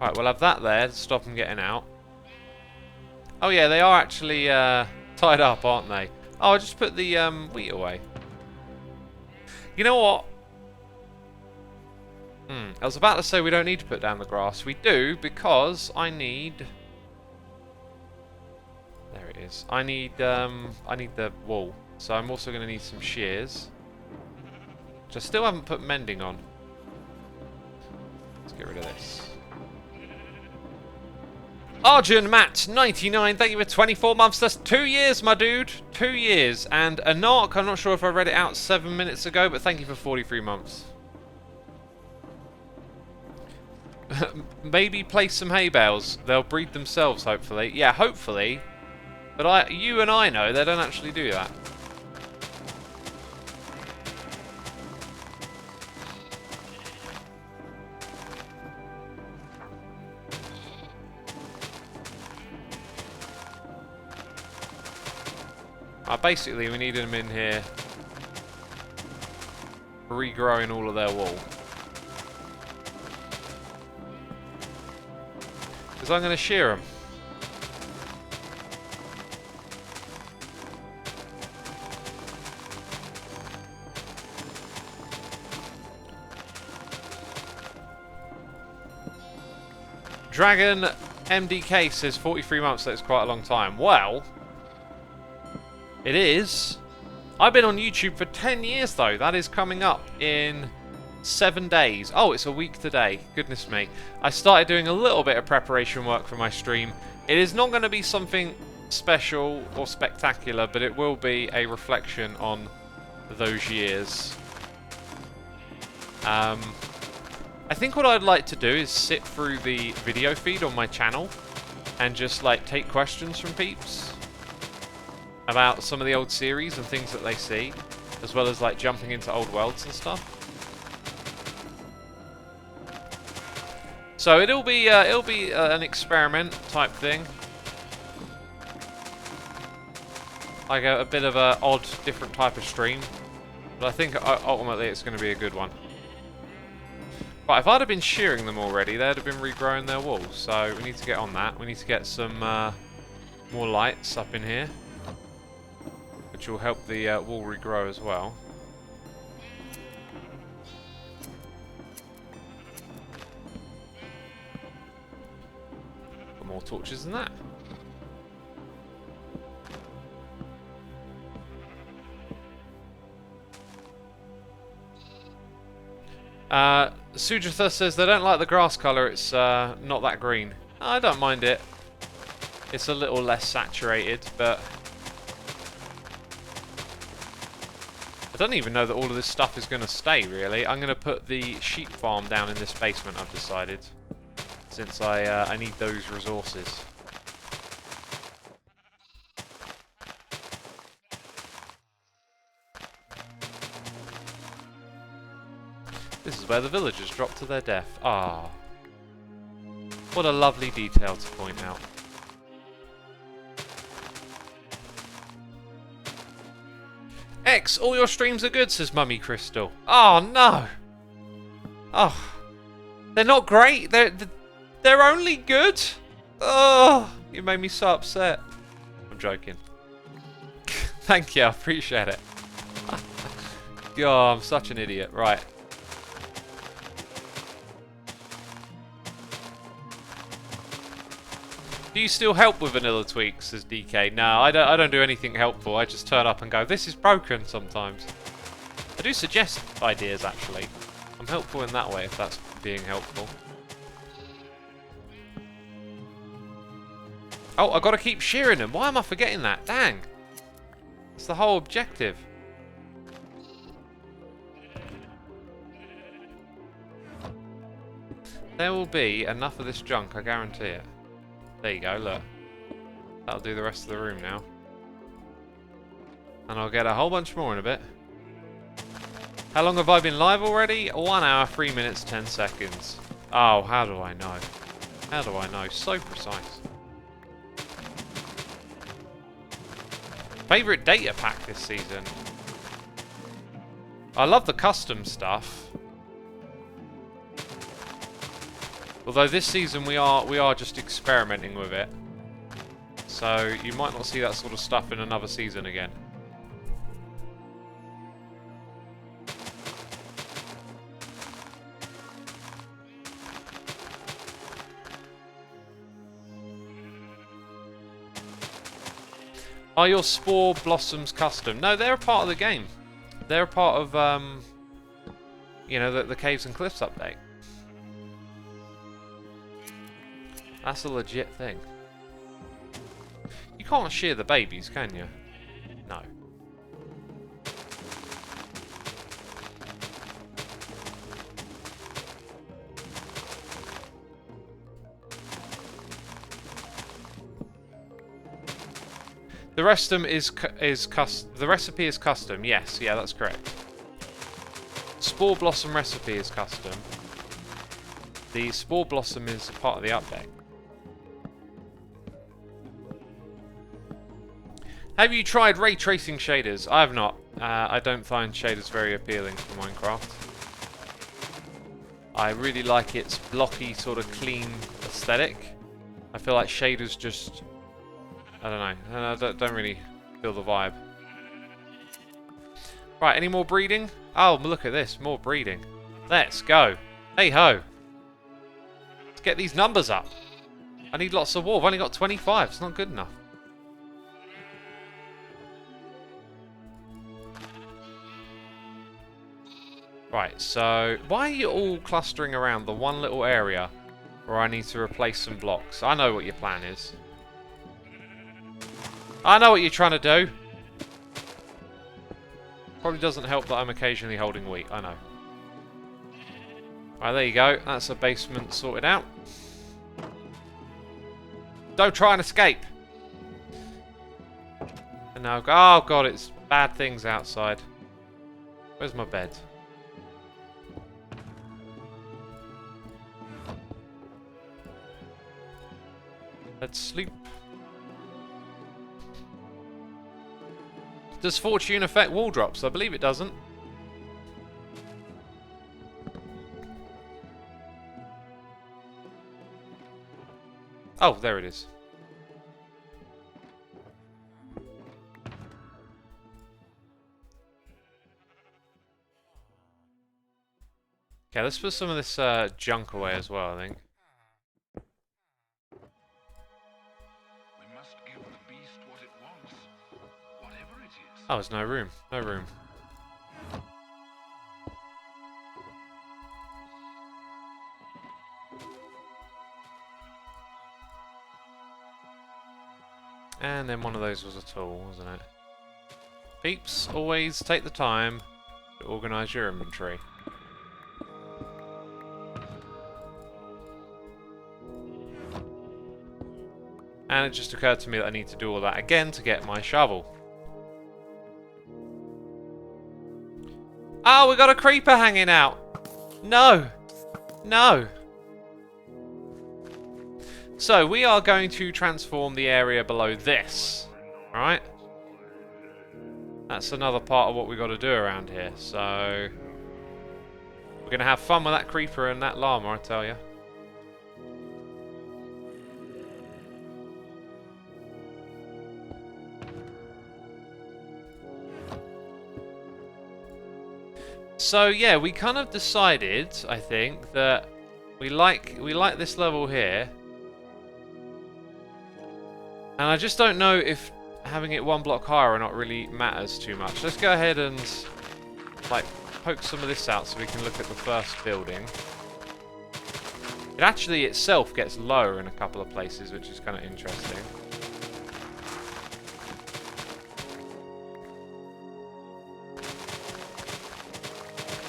Right, we'll have that there to stop them getting out. Oh yeah, they are actually tied up, aren't they? Oh, I just put the wheat away. You know what? I was about to say we don't need to put down the grass. We do, because I need... There it is. I need the wool. So I'm also going to need some shears. Which I still haven't put mending on. Let's get rid of this. Arjun Matt 99, thank you for 24 months. That's 2 years, my dude. 2 years. And Anark, I'm not sure if I read it out 7 minutes ago, but thank you for 43 months. Maybe place some hay bales. They'll breed themselves, hopefully. Yeah, hopefully. But you and I know they don't actually do that. Basically, we need them in here regrowing all of their wool. Because I'm going to shear them. Dragon MDK says 43 months, that's quite a long time. Well, it is. I've been on YouTube for 10 years though. That is coming up in 7 days. Oh, it's a week today. Goodness me. I started doing a little bit of preparation work for my stream. It is not going to be something special or spectacular, but it will be a reflection on those years. I think what I'd like to do is sit through the video feed on my channel and just like take questions from peeps about some of the old series and things that they see, as well as like jumping into old worlds and stuff. So it'll be an experiment type thing, like a bit of a odd, different type of stream. But I think ultimately it's going to be a good one. Right, if I'd have been shearing them already, they'd have been regrowing their walls. So we need to get on that. We need to get some more lights up in here, which will help the wall regrow as well. Got more torches than that. Sujatha says they don't like the grass colour, it's not that green. I don't mind it. It's a little less saturated, but I don't even know that all of this stuff is going to stay, really. I'm going to put the sheep farm down in this basement, I've decided, since I need those resources. This is where the villagers drop to their death. Ah, what a lovely detail to point out. X, all your streams are good, says Mummy Crystal. Oh no! Oh, they're not great. They're only good. Oh, you made me so upset. I'm joking. Thank you, I appreciate it. God, I'm such an idiot. Right. Do you still help with vanilla tweaks, says DK? No, I don't do anything helpful. I just turn up and go, this is broken sometimes. I do suggest ideas, actually. I'm helpful in that way, if that's being helpful. Oh, I've got to keep shearing them. Why am I forgetting that? Dang. It's the whole objective. There will be enough of this junk, I guarantee it. There you go, look. That'll do the rest of the room now. And I'll get a whole bunch more in a bit. How long have I been live already? 1 hour, 3 minutes, 10 seconds. Oh, how do I know? How do I know? So precise. Favourite data pack this season? I love the custom stuff. Although this season we are just experimenting with it. So you might not see that sort of stuff in another season again. Are your spore blossoms custom? No, they're a part of the game. They're a part of you know, the Caves and Cliffs update. That's a legit thing. You can't shear the babies, can you? No. The recipe is custom. Yes, yeah, that's correct. Spore blossom recipe is custom. The spore blossom is a part of the update. Have you tried ray tracing shaders? I have not. I don't find shaders very appealing for Minecraft. I really like its blocky, sort of clean aesthetic. I feel like shaders just... I don't know. I don't really feel the vibe. Right, any more breeding? Oh, look at this. More breeding. Let's go. Hey ho. Let's get these numbers up. I need lots of wool. I've only got 25. It's not good enough. Right, so why are you all clustering around the one little area where I need to replace some blocks? I know what your plan is. I know what you're trying to do. Probably doesn't help that I'm occasionally holding wheat, I know. Right, there you go. That's a basement sorted out. Don't try and escape. And now, oh god, it's bad things outside. Where's my bed? Let's sleep. Does fortune affect wall drops? I believe it doesn't. Oh, there it is. Okay, let's put some of this junk away as well, I think. We must give the beast what it wants, whatever it is. Oh, there's no room. No room. And then one of those was a tool, wasn't it? Peeps, always take the time to organise your inventory. And it just occurred to me that I need to do all that again to get my shovel. Oh, we got a creeper hanging out! No! No! So, we are going to transform the area below this. Alright? That's another part of what we've got to do around here. So, we're going to have fun with that creeper and that llama, I tell you. So yeah, we kind of decided, I think, that we like this level here. And I just don't know if having it one block higher or not really matters too much. Let's go ahead and like poke some of this out so we can look at the first building. It actually itself gets lower in a couple of places, which is kind of interesting.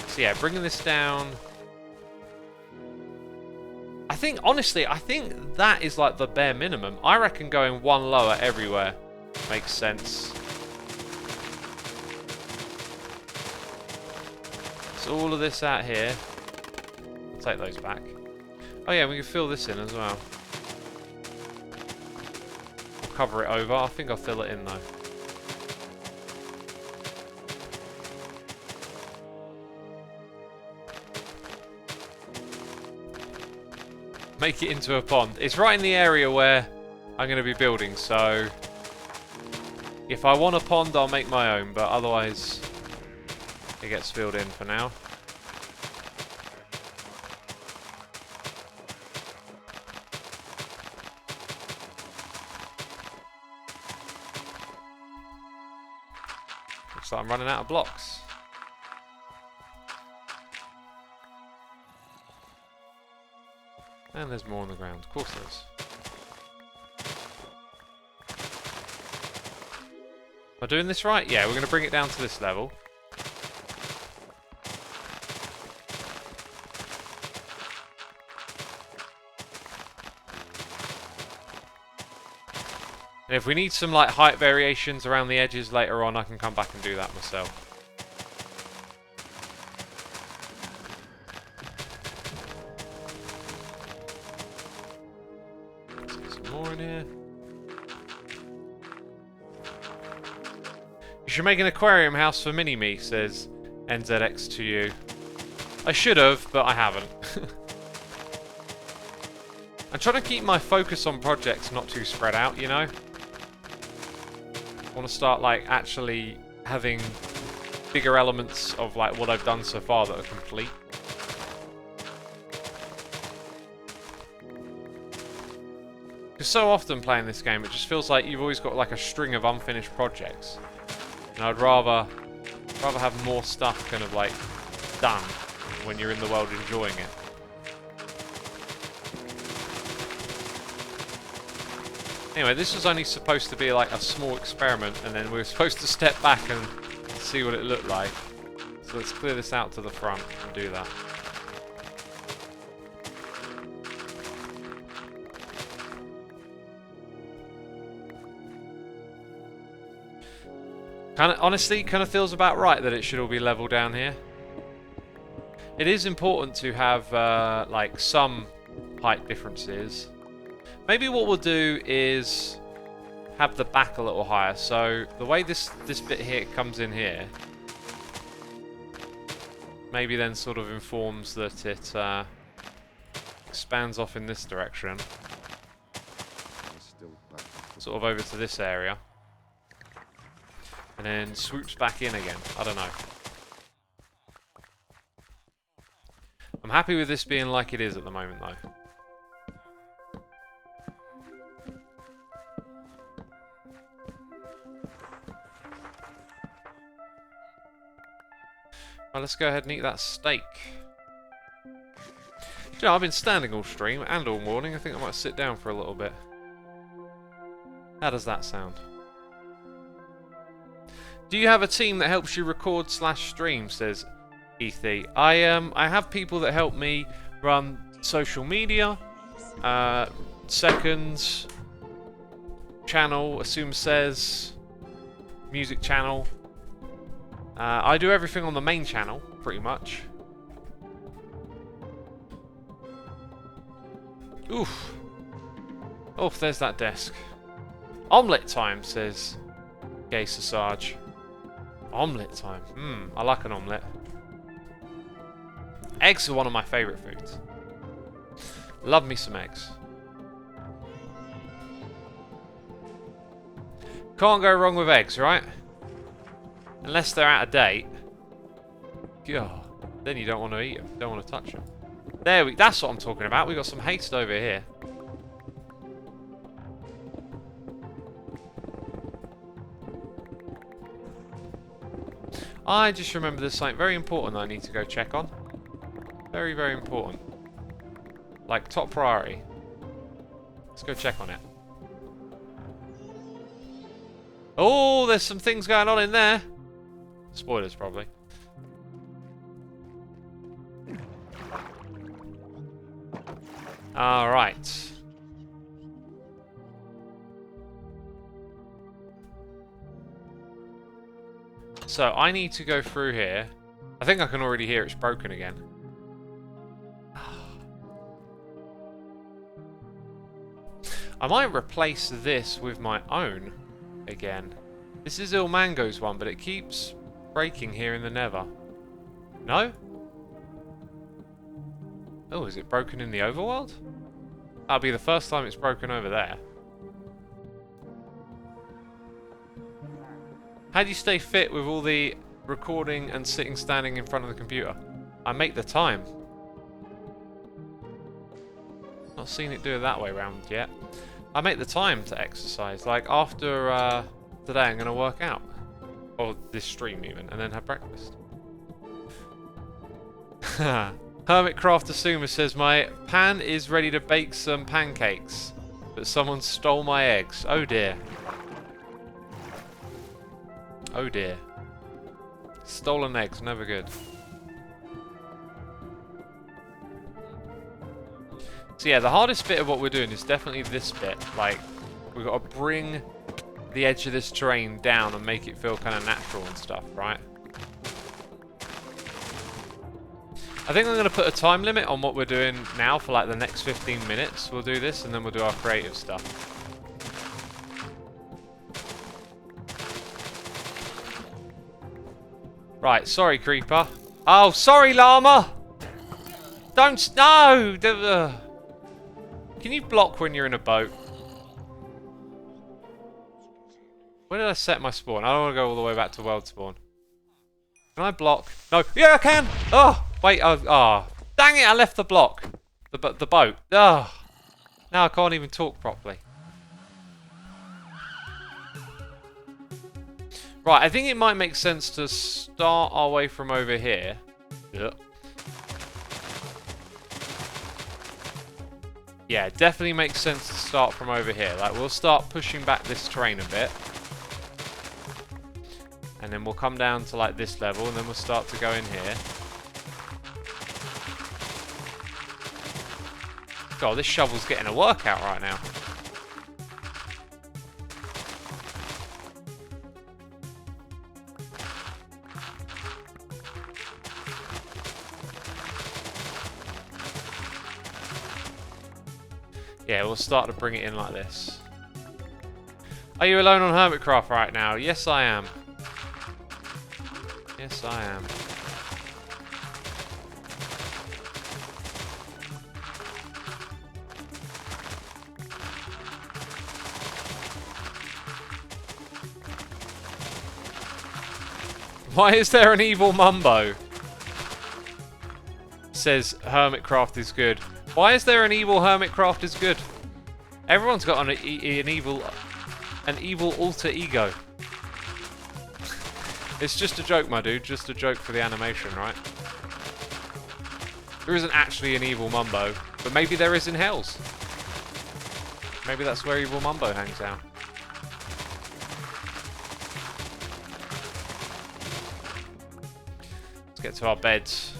So yeah, bringing this down. I think, honestly, I think that is like the bare minimum. I reckon going one lower everywhere makes sense. So all of this out here. I'll take those back. Oh yeah, we can fill this in as well. I'll cover it over. I think I'll fill it in though. Make it into a pond. It's right in the area where I'm going to be building, so if I want a pond, I'll make my own, but otherwise it gets filled in for now. Looks like I'm running out of blocks. And there's more on the ground. Of course there is. Am I doing this right? Yeah, we're going to bring it down to this level. And if we need some like height variations around the edges later on, I can come back and do that myself. You should make an aquarium house for Mini-Me, says NZX to you. I should have, but I haven't. I'm trying to keep my focus on projects not too spread out, you know? I want to start, like, actually having bigger elements of, like, what I've done so far that are complete. Because so often playing this game, it just feels like you've always got like a string of unfinished projects. And I'd rather have more stuff kind of like done when you're in the world enjoying it. Anyway, this was only supposed to be like a small experiment, and then we were supposed to step back and see what it looked like. So let's clear this out to the front and do that. Honestly, kind of feels about right that it should all be level down here. It is important to have like some height differences. Maybe what we'll do is have the back a little higher. So the way this bit here comes in here, maybe then sort of informs that it expands off in this direction, sort of over to this area. And then swoops back in again. I don't know. I'm happy with this being like it is at the moment, though. Well, let's go ahead and eat that steak. You know, I've been standing all stream and all morning. I think I might sit down for a little bit. How does that sound? Do you have a team that helps you record / stream, says Ethy. I have people that help me run social media, seconds, channel, assume says, music channel. I do everything on the main channel, pretty much. Oof. Oh, there's that desk. Omelette time, says Gay Sausage. Omelette time. I like an omelette. Eggs are one of my favourite foods. Love me some eggs. Can't go wrong with eggs, right? Unless they're out of date. God, then you don't want to eat them. Don't want to touch them. That's what I'm talking about. We got some haste over here. I just remember there's something very important that I need to go check on. Very, very important. Like, top priority. Let's go check on it. Oh, there's some things going on in there. Spoilers, probably. Alright. So, I need to go through here. I think I can already hear it's broken again. I might replace this with my own again. This is Ilmango's one, but it keeps breaking here in the Nether. No? Oh, is it broken in the overworld? That'll be the first time it's broken over there. How do you stay fit with all the recording and standing in front of the computer? I make the time. Not seen it do it that way round yet. I make the time to exercise. Like after today I'm going to work out. Or this stream even. And then have breakfast. Hermitcraft Xisuma says, my pan is ready to bake some pancakes. But someone stole my eggs. Oh dear. Oh dear. Stolen eggs, never good. So yeah, the hardest bit of what we're doing is definitely this bit. Like, we've got to bring the edge of this terrain down and make it feel kind of natural and stuff, right? I think I'm going to put a time limit on what we're doing now for like the next 15 minutes. We'll do this and then we'll do our creative stuff. Right, sorry, creeper. Oh, sorry, llama! Don't... No! Can you block when you're in a boat? Where did I set my spawn? I don't want to go all the way back to world spawn. Can I block? No. Yeah, I can! Oh! Wait, oh. Dang it, I left the block. The boat. Oh. Now I can't even talk properly. Right, I think it might make sense to start our way from over here. Yep. Yeah, it definitely makes sense to start from over here. Like, we'll start pushing back this terrain a bit. And then we'll come down to, like, this level, and then we'll start to go in here. God, this shovel's getting a workout right now. Yeah, we'll start to bring it in like this. Are you alone on Hermitcraft right now? Yes, I am. Yes, I am. Why is there an evil Mumbo? Says Hermitcraft is good. Why is there an evil Hermitcraft is good? Everyone's got an evil alter ego. It's just a joke, my dude. Just a joke for the animation, right? There isn't actually an evil Mumbo, but maybe there is in Hells. Maybe that's where evil Mumbo hangs out. Let's get to our beds.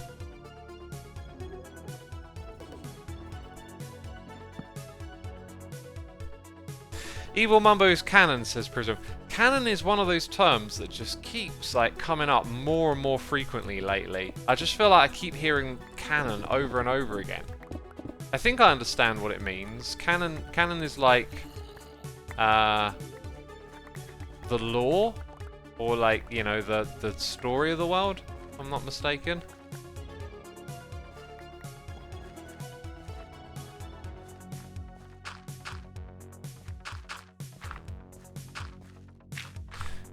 Evil Mumbo is canon, says Prism. Canon is one of those terms that just keeps like coming up more and more frequently lately. I just feel like I keep hearing canon over and over again. I think I understand what it means. Canon is like the lore, or like, you know, the story of the world, if I'm not mistaken.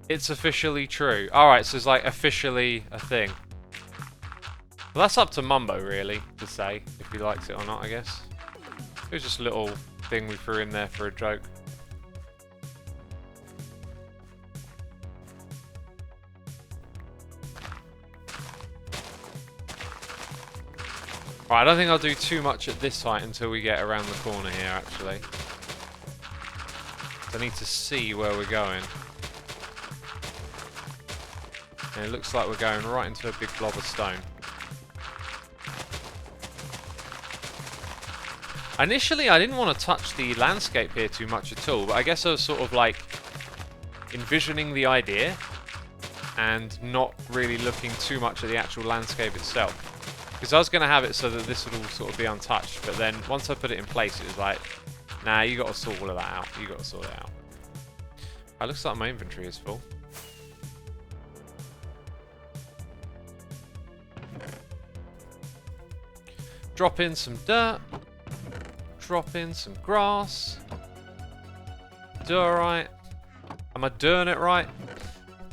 It's officially true. Alright, so it's like officially a thing. Well, that's up to Mumbo, really, to say, if he likes it or not, I guess. It was just a little thing we threw in there for a joke. Right, I don't think I'll do too much at this height until we get around the corner here, actually. I need to see where we're going. And it looks like we're going right into a big blob of stone. Initially, I didn't want to touch the landscape here too much at all, but I guess I was sort of like envisioning the idea and not really looking too much at the actual landscape itself. Because I was going to have it so that this would all sort of be untouched, but then once I put it in place, it was like, nah, you got to sort all of that out. You got to sort it out. It looks like my inventory is full. Drop in some dirt. Drop in some grass. Do alright. Am I doing it right?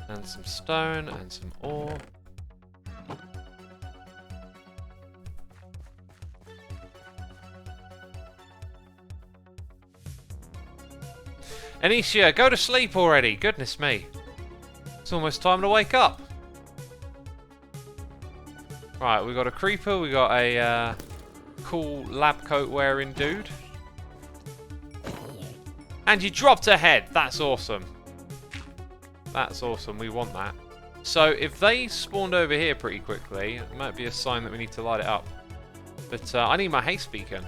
And some stone and some ore. Anicia, go to sleep already. Goodness me. It's almost time to wake up. Right, we got a creeper, we got a cool lab coat wearing dude. And you dropped a head. That's awesome. That's awesome. We want that. So if they spawned over here pretty quickly, it might be a sign that we need to light it up. But I need my haste beacon.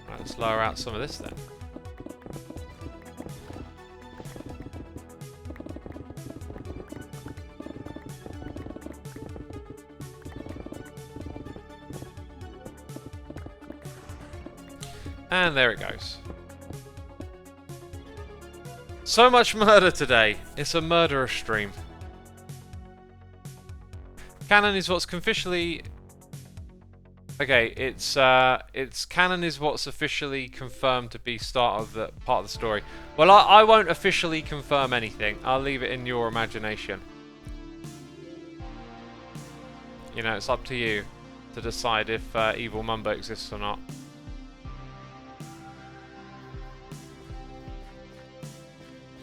Right, let's lower out some of this then. And there it goes. So much murder today. It's a murderer stream. Canon is what's officially... Okay, it's canon is what's officially confirmed to be part of the story. Well, I won't officially confirm anything. I'll leave it in your imagination. You know, it's up to you. to decide if Evil Mumbo exists or not.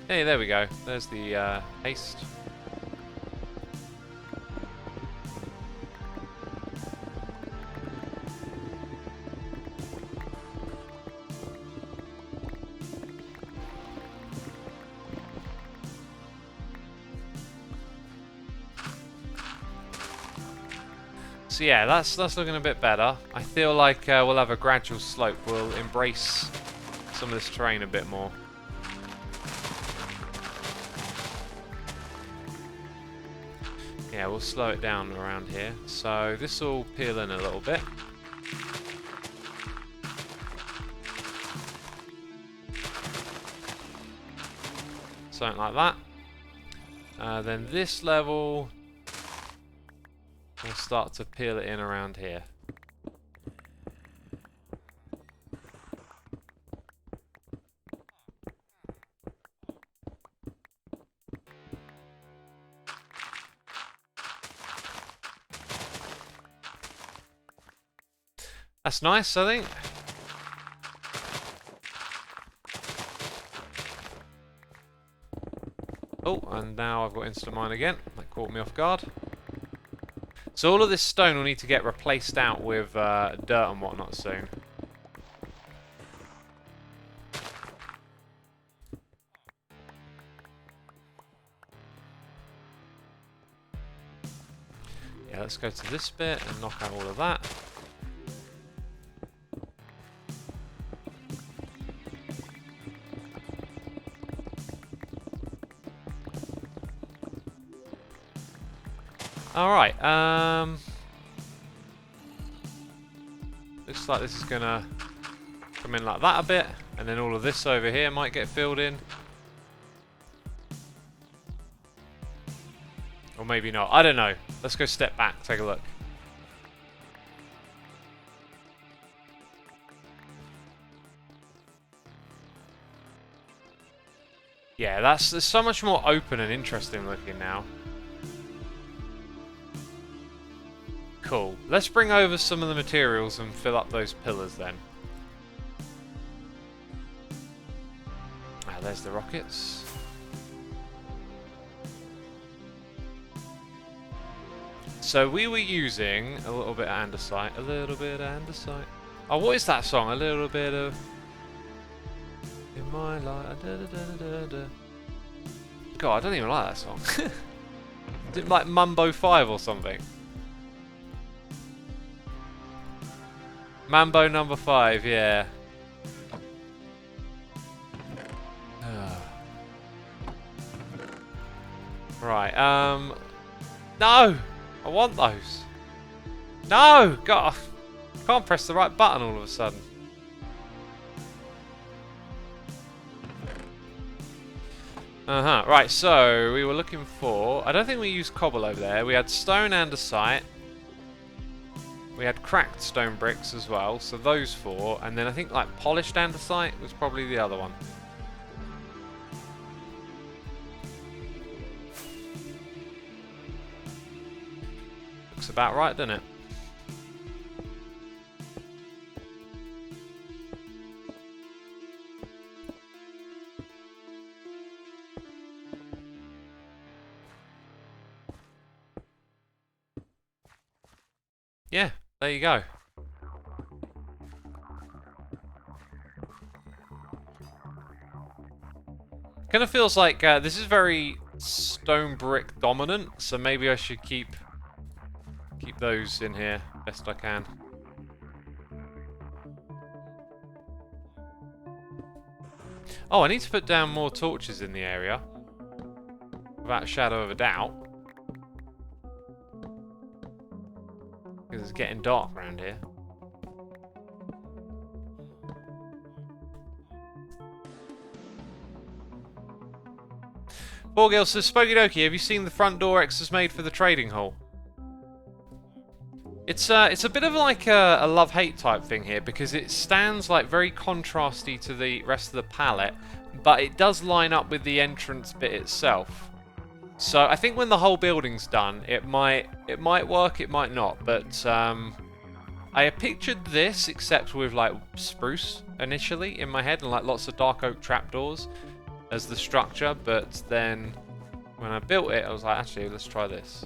Hey, there we go. There's the haste. So yeah, that's looking a bit better. I feel like we'll have a gradual slope. We'll embrace some of this terrain a bit more. Yeah, we'll slow it down around here. So this will peel in a little bit. Something like that. Then this level, we'll start to peel it in around here. That's nice, I think. Oh, and now I've got instant mine again. That caught me off guard. So all of this stone will need to get replaced out with dirt and whatnot soon. Yeah, let's go to this bit and knock out all of that. Alright, looks like this is gonna come in like that a bit, and then all of this over here might get filled in. Or maybe not, I don't know. Let's go step back, take a look. Yeah, there's so much more open and interesting looking now. Cool. Let's bring over some of the materials and fill up those pillars then. Ah, there's the rockets. So we were using a little bit of andesite. A little bit of andesite. Oh, what is that song? A little bit of... In my life... Da, da, da, da, da. God, I don't even like that song. Is it like Mumbo 5 or something? Mambo number 5, yeah. Right, no! I want those. No! God, I can't press the right button all of a sudden. Right, so we were looking for... I don't think we used cobble over there. We had stone andesite. We had cracked stone bricks as well, so those 4, and then I think like polished andesite was probably the other one. Looks about right, doesn't it? Yeah. There you go. Kind of feels like this is very stone brick dominant, so maybe I should keep those in here best I can. Oh, I need to put down more torches in the area, without a shadow of a doubt. Because it's getting dark around here. Borgil says, Spoky Dokie, have you seen the front door X has made for the trading hall? It's a bit of like a love-hate type thing here, because it stands like very contrasty to the rest of the palette, but it does line up with the entrance bit itself. So I think when the whole building's done, it might work, it might not, but I pictured this, except with like spruce initially in my head, and like lots of dark oak trapdoors as the structure. But then when I built it, I was like, actually, let's try this.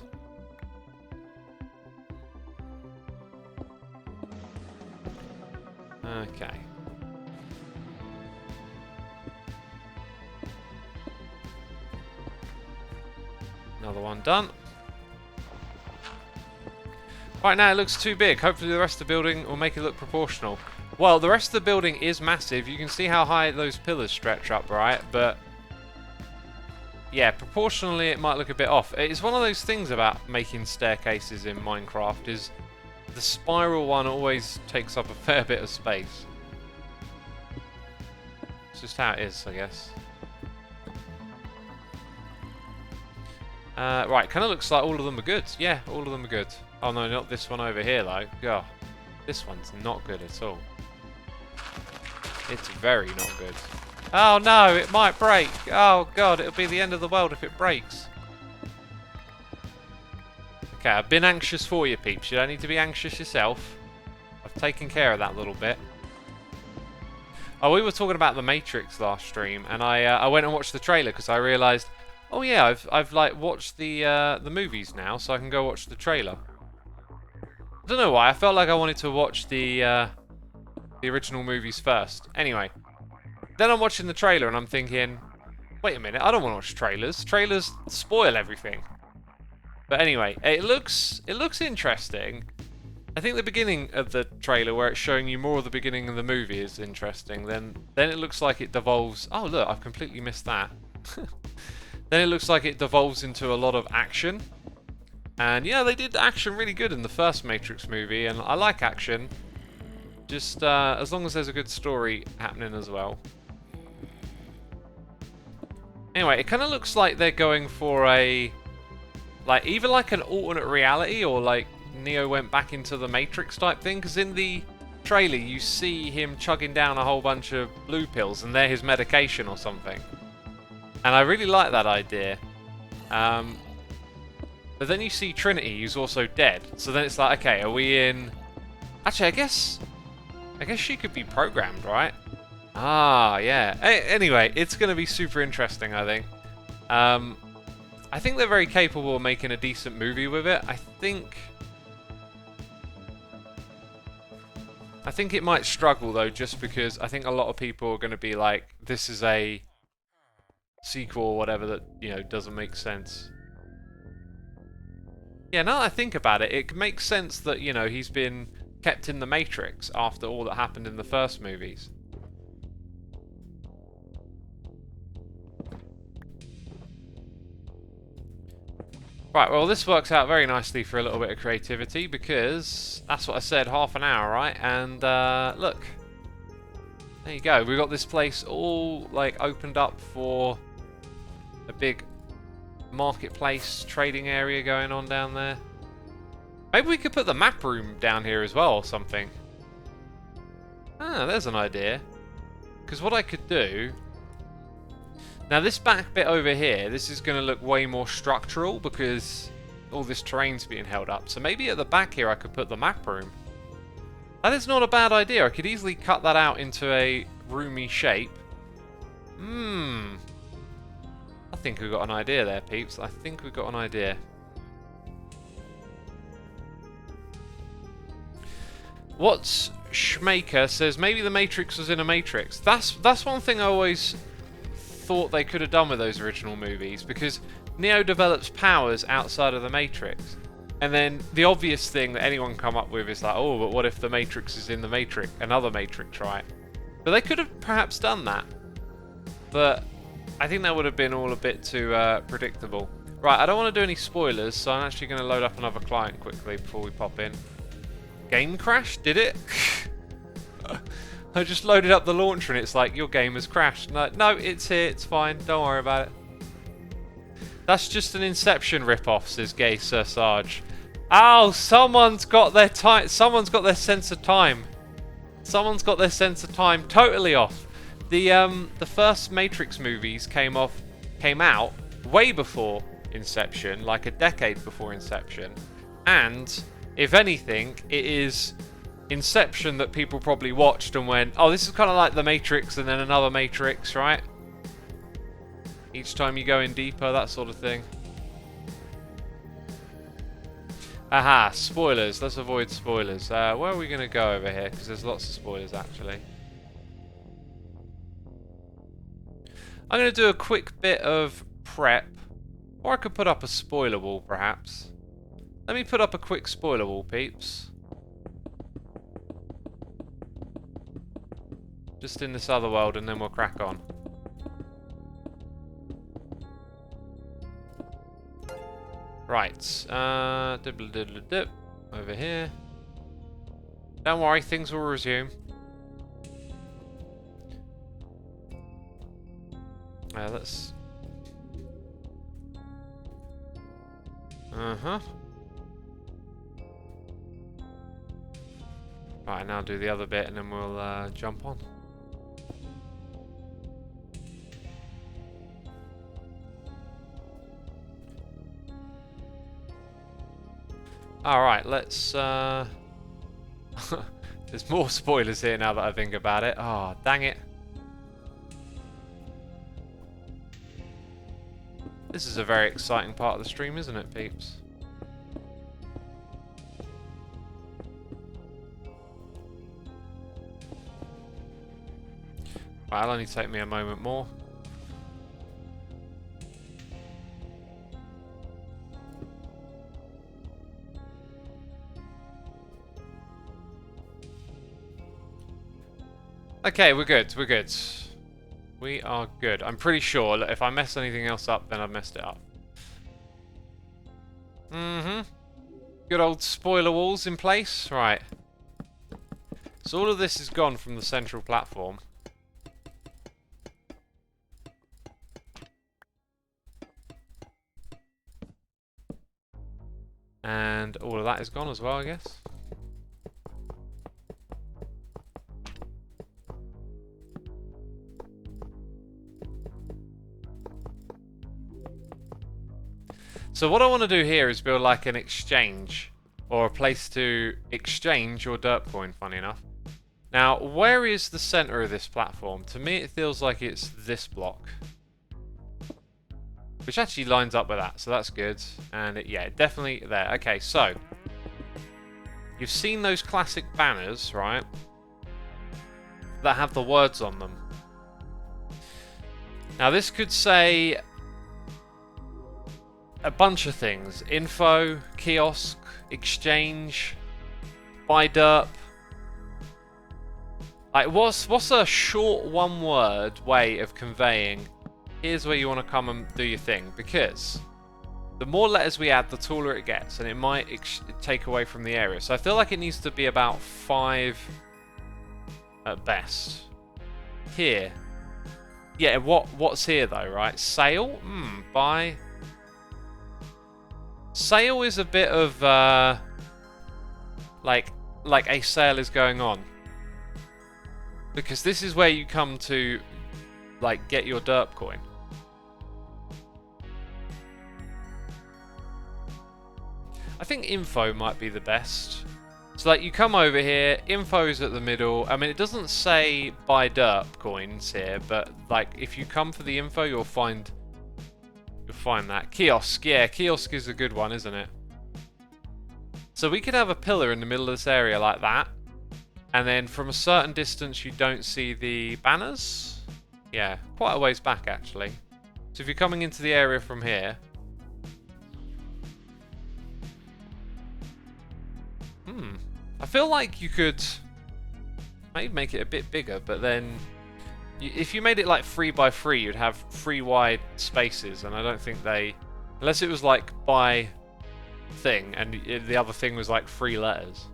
Okay. Another one done. Right now it looks too big. Hopefully the rest of the building will make it look proportional. Well, the rest of the building is massive. You can see how high those pillars stretch up, right? But yeah, proportionally it might look a bit off. It's one of those things about making staircases in Minecraft is the spiral one always takes up a fair bit of space. It's just how it is, I guess. Right, kind of looks like all of them are good. Yeah, all of them are good. Oh no, not this one over here though. God, this one's not good at all. It's very not good. Oh no, it might break. Oh god, it'll be the end of the world if it breaks. Okay, I've been anxious for you, peeps. You don't need to be anxious yourself. I've taken care of that little bit. Oh, we were talking about The Matrix last stream, and I went and watched the trailer because I realised, oh yeah, I've like watched the movies now, so I can go watch the trailer. I don't know why. I felt like I wanted to watch the original movies first. Anyway, then I'm watching the trailer and I'm thinking, wait a minute, I don't want to watch trailers. Trailers spoil everything. But anyway, it looks interesting. I think the beginning of the trailer, where it's showing you more of the beginning of the movie, is interesting. Then it looks like it devolves. Oh look, I've completely missed that. Then it looks like it devolves into a lot of action. And yeah, they did action really good in the first Matrix movie, and I like action. Just as long as there's a good story happening as well. Anyway, it kind of looks like they're going for a, like, either like an alternate reality or like Neo went back into the Matrix type thing, because in the trailer you see him chugging down a whole bunch of blue pills and they're his medication or something. And I really like that idea. But then you see Trinity, who's also dead. So then it's like, okay, are we in... Actually, I guess she could be programmed, right? Ah, yeah. Anyway, it's going to be super interesting, I think. I think they're very capable of making a decent movie with it. I think it might struggle, though, just because I think a lot of people are going to be like, this is a sequel or whatever that, you know, doesn't make sense. Yeah, now that I think about it, it makes sense that, you know, he's been kept in the Matrix after all that happened in the first movies. Right, well, this works out very nicely for a little bit of creativity, because that's what I said, half an hour, right? And look, there you go. We've got this place all like opened up for a big marketplace trading area going on down there. Maybe we could put the map room down here as well or something. Ah, there's an idea. Because what I could do... Now this back bit over here, this is going to look way more structural because all this terrain's being held up. So maybe at the back here I could put the map room. That is not a bad idea. I could easily cut that out into a roomy shape. I think we've got an idea there, peeps. I think we've got an idea. What's Schmaker says, maybe the Matrix was in a Matrix. That's one thing I always thought they could have done with those original movies, because Neo develops powers outside of the Matrix. And then the obvious thing that anyone come up with is like, oh, but what if the Matrix is in the Matrix? Another Matrix, right? But they could have perhaps done that. But I think that would have been all a bit too predictable. Right, I don't want to do any spoilers, so I'm actually going to load up another client quickly before we pop in. Game crash? Did it? I just loaded up the launcher and it's like, your game has crashed. No, it's here, it's fine, don't worry about it. That's just an Inception rip-off, says Gay Sir Sarge. Oh, someone's got their time. Someone's got their sense of time. Someone's got their sense of time totally off. The first Matrix movies came out way before Inception, like a decade before Inception, and if anything, it is Inception that people probably watched and went, oh, this is kind of like the Matrix and then another Matrix, right? Each time you go in deeper, that sort of thing. Aha, spoilers. Let's avoid spoilers. Where are we going to go over here? Because there's lots of spoilers, actually. I'm going to do a quick bit of prep. Or I could put up a spoiler wall, perhaps. Let me put up a quick spoiler wall, peeps. Just in this other world, and then we'll crack on. Right, dip over here. Don't worry, things will resume. Let's... Right, now do the other bit and then we'll jump on. Alright, let's... There's more spoilers here now that I think about it. Oh, dang it. This is a very exciting part of the stream, isn't it, peeps? Well, it'll only take me a moment more. Okay, we're good, we're good. We are good. I'm pretty sure that if I mess anything else up, then I've messed it up. Good old spoiler walls in place. Right. So all of this is gone from the central platform. And all of that is gone as well, I guess. So what I want to do here is build like an exchange, or a place to exchange your derp coin, funny enough. Now, where is the center of this platform? To me, it feels like it's this block. Which actually lines up with that, so that's good. And yeah, definitely there. Okay, so you've seen those classic banners, right? That have the words on them. Now, this could say a bunch of things. Info, kiosk, exchange, buy derp. Like, what's a short one-word way of conveying, here's where you want to come and do your thing? Because the more letters we add, the taller it gets, and it might take away from the area. So I feel like it needs to be about 5 at best. Here. Yeah, what's here though, right? Sale? Buy. Sale is a bit of like a sale is going on, because this is where you come to like get your derp coin. I think info might be the best. So like you come over here, info's at the middle. I mean, it doesn't say buy derp coins here, but like if you come for the info, you'll find that. Kiosk, yeah, kiosk is a good one, isn't it? So we could have a pillar in the middle of this area like that, and then from a certain distance you don't see the banners. Yeah, quite a ways back actually. So if you're coming into the area from here, I feel like you could maybe make it a bit bigger, but then if you made it like 3 by 3, you'd have 3 wide spaces, and I don't think they, unless it was like by thing, and the other thing was like 3 letters.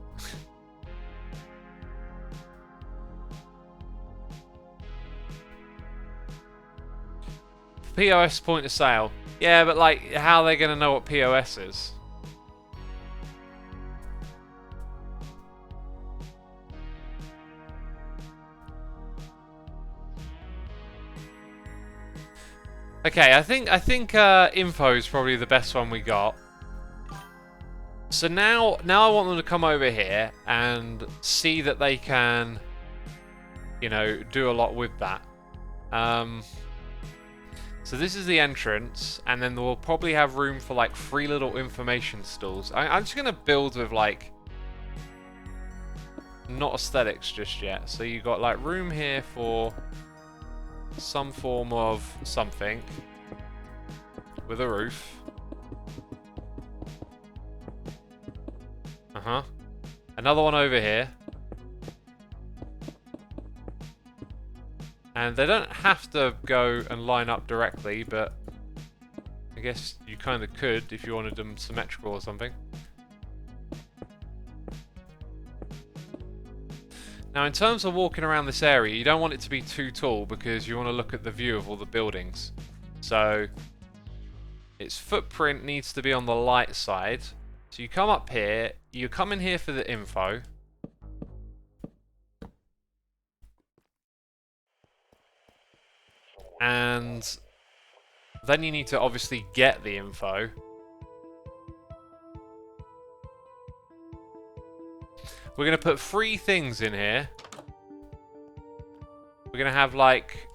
POS point of sale. Yeah, but like, how are they going to know what POS is? Okay, I think info is probably the best one we got. So now I want them to come over here and see that they can, you know, do a lot with that. So this is the entrance, and then we'll probably have room for like 3 little information stalls. I'm just gonna build with like not aesthetics just yet. So you got like room here for some form of something with a roof. Another one over here. And they don't have to go and line up directly, but I guess you kind of could if you wanted them symmetrical or something. Now, in terms of walking around this area, you don't want it to be too tall because you want to look at the view of all the buildings. So its footprint needs to be on the light side. So you come up here, you come in here for the info. And then you need to obviously get the info. We're going to put 3 things in here. We're going to have like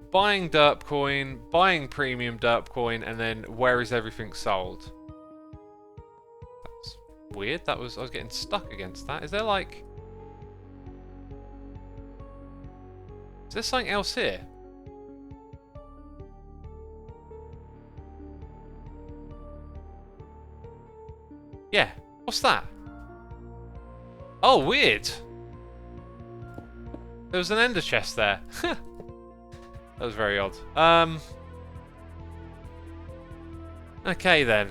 buying derp coin, buying premium derp coin, and then where is everything sold. That's weird. I was getting stuck against that. Is there like... Is there something else here? Yeah, what's that? Oh, weird. There was an ender chest there. That was very odd. Okay then.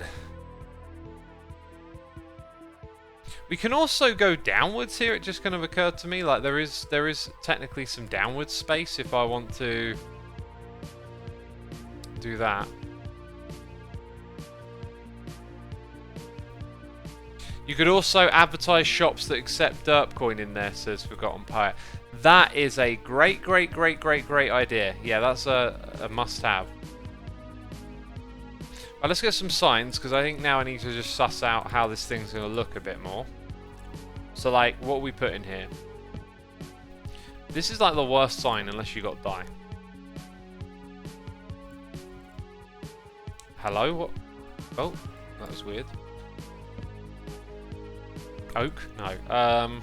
We can also go downwards here. It just kind of occurred to me, like there is technically some downward space if I want to do that. You could also advertise shops that accept derp coin in there, says Forgotten Poet. That is a great idea. Yeah, that's a must-have. Right, let's get some signs, because I think now I need to just suss out how this thing's going to look a bit more. So, like, what we put in here. This is like the worst sign, unless you got dye. Hello? What? Oh, that was weird. Oak? No.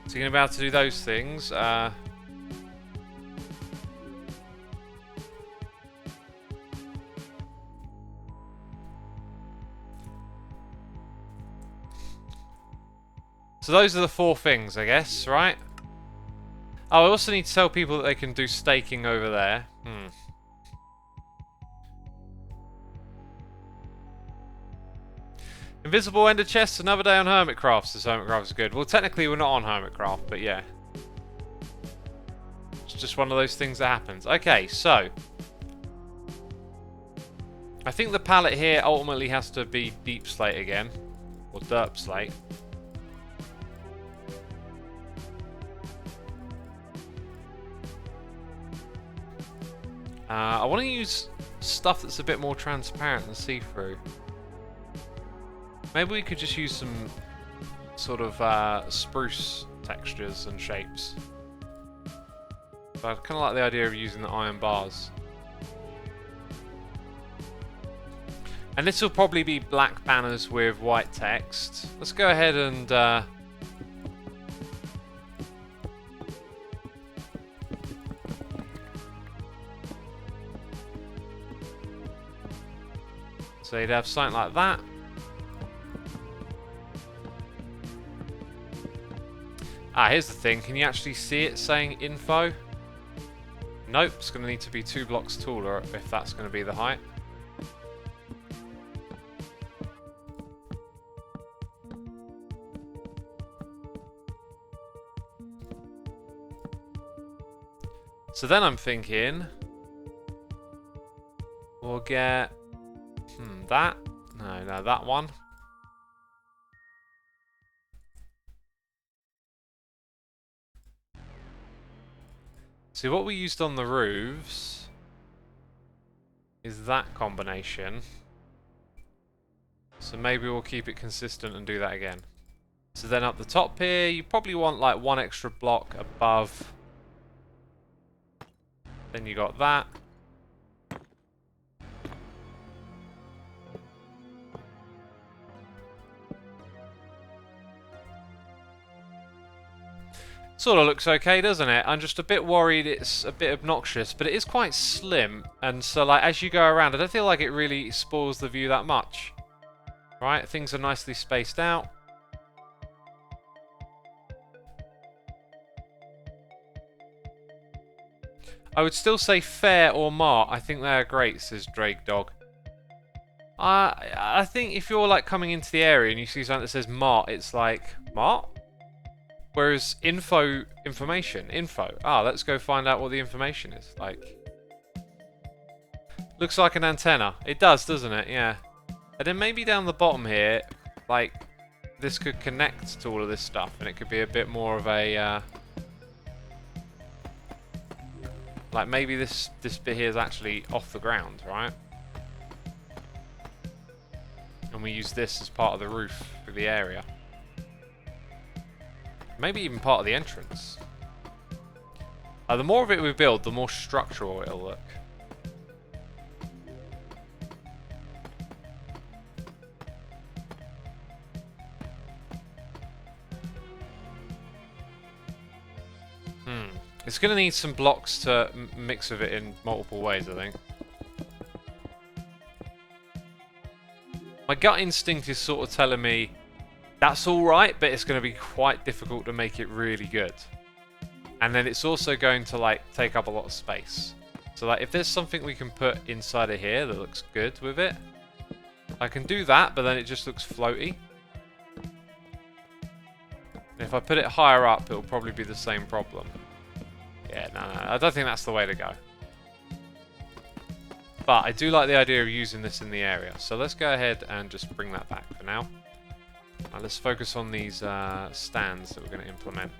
So you're about to do those things. So those are the 4 things, I guess, right? Oh, I also need to tell people that they can do staking over there. Invisible ender chests, another day on Hermitcraft, says Hermitcraft is good. Well, technically we're not on Hermitcraft, but yeah. It's just one of those things that happens. Okay, so. I think the palette here ultimately has to be deep slate again. Or derp slate. I want to use stuff that's a bit more transparent and see-through. Maybe we could just use some sort of spruce textures and shapes. But I kind of like the idea of using the iron bars. And this will probably be black banners with white text. Let's go ahead and... So you'd have something like that. Ah, here's the thing. Can you actually see it saying info? Nope, it's going to need to be 2 blocks taller if that's going to be the height. So then I'm thinking we'll get that. No, that one. So See, what we used on the roofs is that combination. So maybe we'll keep it consistent and do that again. So then up the top here, you probably want like one extra block above. Then you got that. Sort of looks okay, doesn't it? I'm just a bit worried it's a bit obnoxious, but it is quite slim, and so like as you go around, I don't feel like it really spoils the view that much. Right, things are nicely spaced out. I would still say fair or mart. I think they're great, says Drake Dog. I think if you're like coming into the area and you see something that says mart, it's like, mart? Whereas information. Ah, let's go find out what the information is. Like, looks like an antenna. It does, doesn't it? Yeah. And then maybe down the bottom here, like, this could connect to all of this stuff, and it could be a bit more of a, like maybe this bit here is actually off the ground, right? And we use this as part of the roof for the area. Maybe even part of the entrance. The more of it we build, the more structural it'll look. It's going to need some blocks to mix with it in multiple ways, I think. My gut instinct is sort of telling me that's alright, but it's going to be quite difficult to make it really good. And then it's also going to like take up a lot of space. So like if there's something we can put inside of here that looks good with it, I can do that, but then it just looks floaty. And if I put it higher up, it'll probably be the same problem. Yeah, no, I don't think that's the way to go. But I do like the idea of using this in the area. So let's go ahead and just bring that back for now. Now let's focus on these stands that we're going to implement.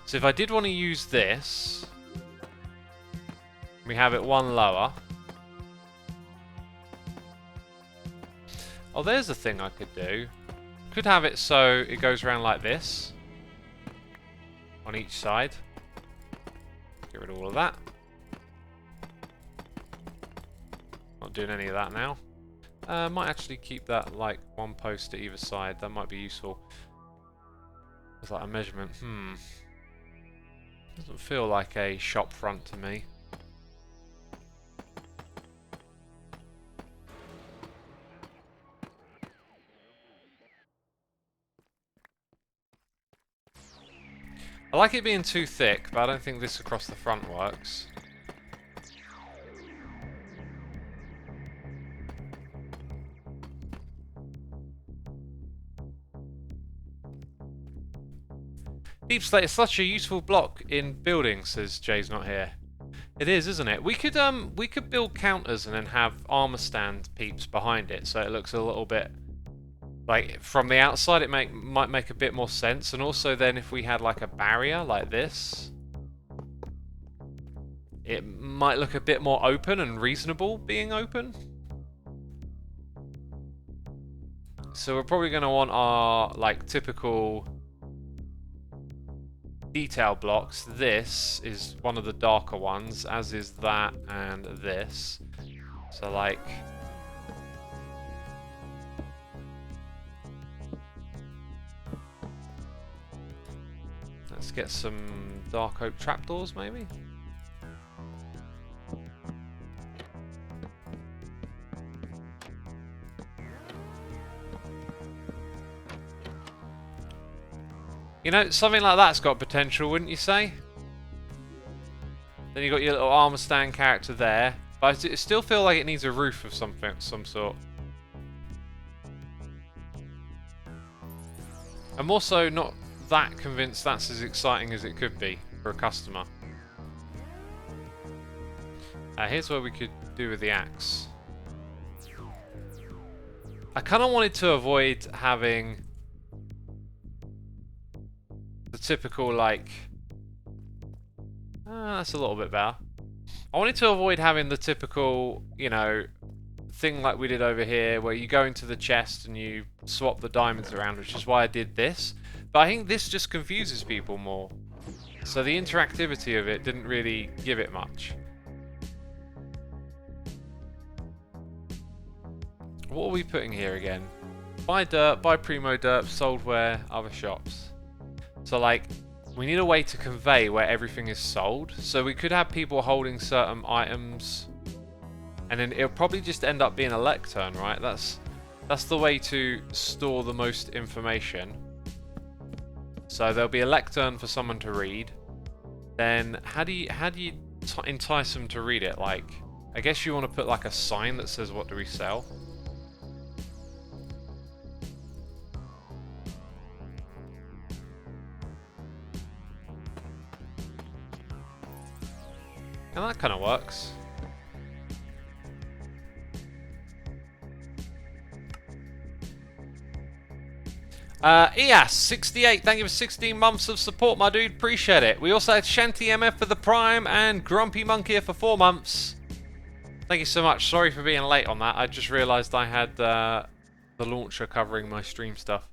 So if I did want to use this, we have it one lower. Oh, there's a thing I could do. Could have it so it goes around like this on each side. Get rid of all of that. Not doing any of that now. Might actually keep that like one post to either side. That might be useful. It's like a measurement. Doesn't feel like a shop front to me. I like it being too thick, but I don't think this across the front works. Deep slate is such a useful block in building, says Jay's not here. It is, isn't it? We could build counters and then have armor stand peeps behind it, so it looks a little bit like from the outside. It might make a bit more sense, and also then if we had like a barrier like this, it might look a bit more open and reasonable being open. So we're probably going to want our like typical detail blocks. This is one of the darker ones, as is that and this. So like let's get some dark oak trapdoors maybe. You know, something like that's got potential, wouldn't you say? Then you got your little armor stand character there, but I still feel like it needs a roof of some sort. I'm also not that convinced that's as exciting as it could be for a customer. Here's what we could do with the axe. I kind of wanted to avoid having typical, like... that's a little bit better. I wanted to avoid having the typical, you know, thing like we did over here, where you go into the chest and you swap the diamonds around, which is why I did this. But I think this just confuses people more. So the interactivity of it didn't really give it much. What are we putting here again? Buy dirt, buy primo dirt, sold where, other shops. So like, we need a way to convey where everything is sold. So we could have people holding certain items, and then it'll probably just end up being a lectern, right? That's the way to store the most information. So there'll be a lectern for someone to read. Then how do you entice them to read it? Like, I guess you want to put like a sign that says what do we sell. And that kind of works. EAS68, thank you for 16 months of support, my dude. Appreciate it. We also had Shanty MF for the Prime and Grumpy Monkey for 4 months. Thank you so much. Sorry for being late on that. I just realised I had the launcher covering my stream stuff.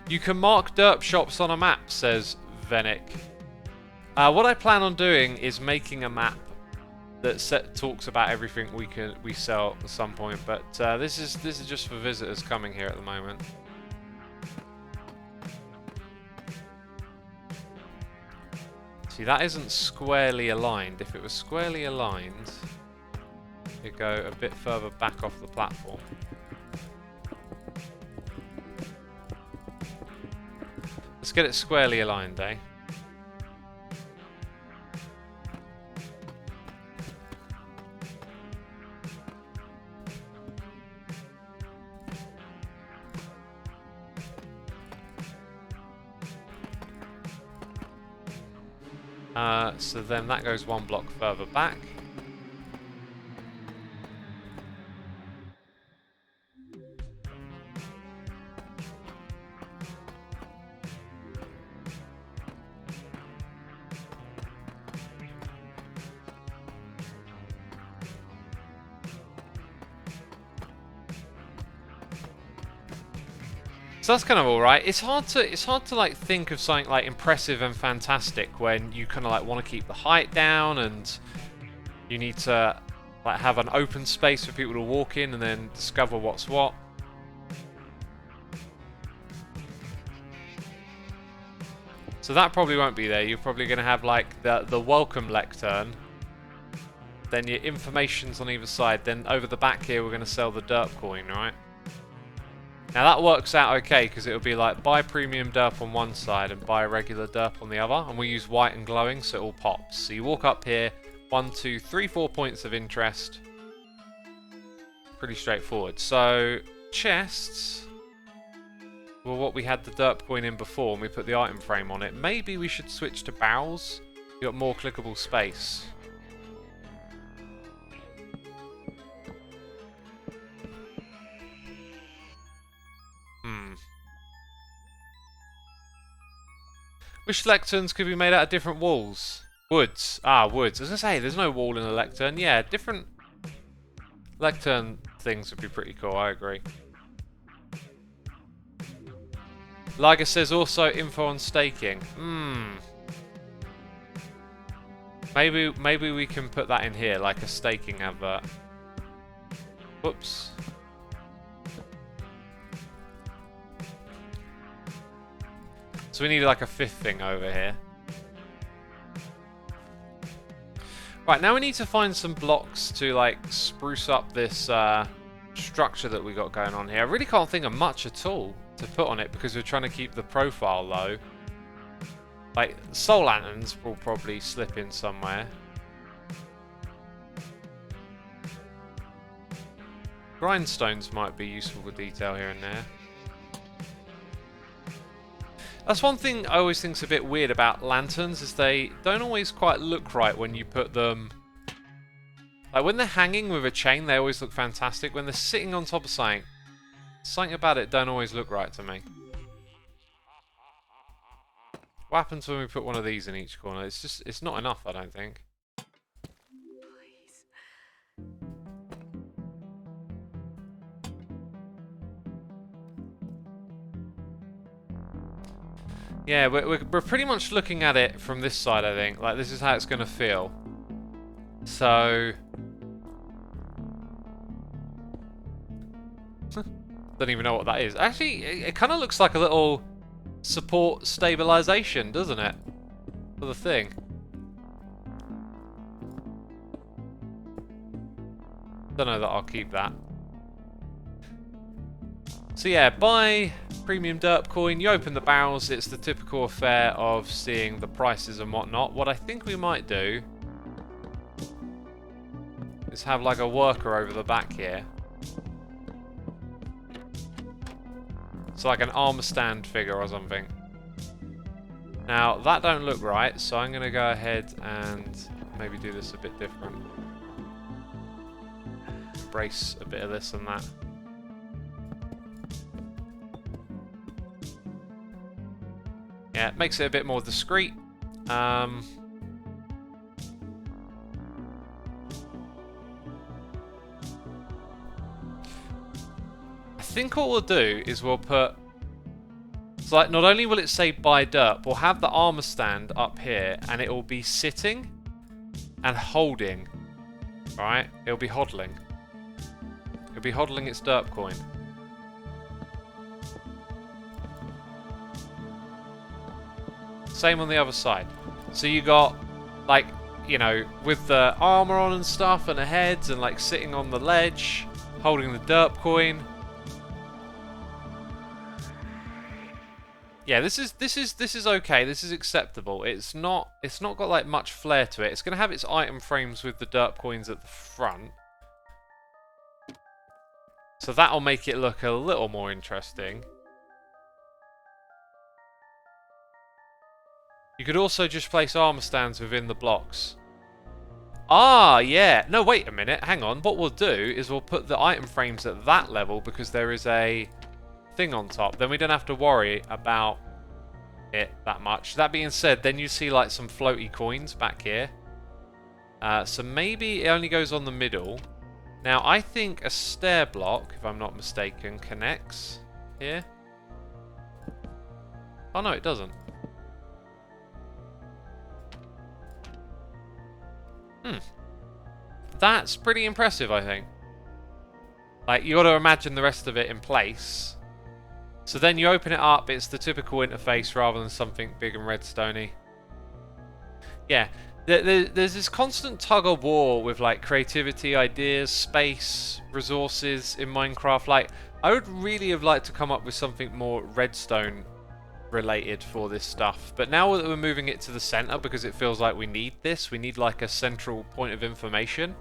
You can mark derp shops on a map, says Venick. What I plan on doing is making a map that talks about everything we sell at some point, but this is just for visitors coming here at the moment. See, that isn't squarely aligned. If it was squarely aligned, it'd go a bit further back off the platform. Let's get it squarely aligned, eh? So then that goes 1 block further back. So that's kind of alright. It's hard to like think of something like impressive and fantastic when you kind of like want to keep the height down and you need to like have an open space for people to walk in and then discover what's what. So that probably won't be there. You're probably going to have like the welcome lectern, then your information's on either side, then over the back here we're going to sell the derp coin, right? Now that works out okay because it'll be like buy premium derp on one side and buy regular derp on the other, and we use white and glowing so it all pops. So you walk up here, 1, 2, 3, 4 points of interest. Pretty straightforward. So chests, well, what we had the derp coin in before and we put the item frame on it. Maybe we should switch to barrels. You got more clickable space. Which lecterns could be made out of different walls? Woods. Ah, woods. As I say, there's no wall in a lectern. Yeah, different lectern things would be pretty cool, I agree. Liger says also info on staking. Maybe we can put that in here, like a staking advert. Whoops. So we need like a 5th thing over here. Right, now we need to find some blocks to like spruce up this structure that we got going on here. I really can't think of much at all to put on it because we're trying to keep the profile low. Like, soul lanterns will probably slip in somewhere. Grindstones might be useful for detail here and there. That's one thing I always think's a bit weird about lanterns, is they don't always quite look right when you put them... Like when they're hanging with a chain, they always look fantastic. When they're sitting on top of something, Something about it don't always look right to me. What happens when we put one of these in each corner? It's just, it's not enough, I don't think. Yeah, we're pretty much looking at it from this side, I think. Like, this is how it's going to feel. So... don't even know what that is. Actually, it kind of looks like a little support stabilization, doesn't it? For the thing. Don't know that I'll keep that. So yeah, buy premium derp coin, you open the barrels, it's the typical affair of seeing the prices and whatnot. What I think we might do is have like a worker over the back here. It's like an armor stand figure or something. Now, that don't look right, so I'm going to go ahead and maybe do this a bit different. Brace a bit of this and that. Yeah, it makes it a bit more discreet. I think what we'll do is we'll put... It's like, not only will it say buy derp, we'll have the armor stand up here, and it will be sitting and holding. Right? It'll be hodling. It'll be hodling its derp coin. Same on the other side. So you got, like, you know, with the armor on and stuff, and the heads, and like sitting on the ledge, holding the derp coin. Yeah, this is okay. This is acceptable. It's not got like much flair to it. It's gonna have its item frames with the derp coins at the front, so that'll make it look a little more interesting. You could also just place armor stands within the blocks. Ah, yeah. No, wait a minute. Hang on. What we'll do is we'll put the item frames at that level because there is a thing on top. Then we don't have to worry about it that much. That being said, then you see like some floaty coins back here. So maybe it only goes on the middle. Now, I think a stair block, if I'm not mistaken, connects here. Oh, no, it doesn't. That's pretty impressive, I think. Like, you got to imagine the rest of it in place. So then you open it up, it's the typical interface rather than something big and redstoney. Yeah, there's this constant tug of war with like creativity, ideas, space, resources in Minecraft. Like, I would really have liked to come up with something more redstone related for this stuff, but now that we're moving it to the center because it feels like we need this, we need like a central point of information.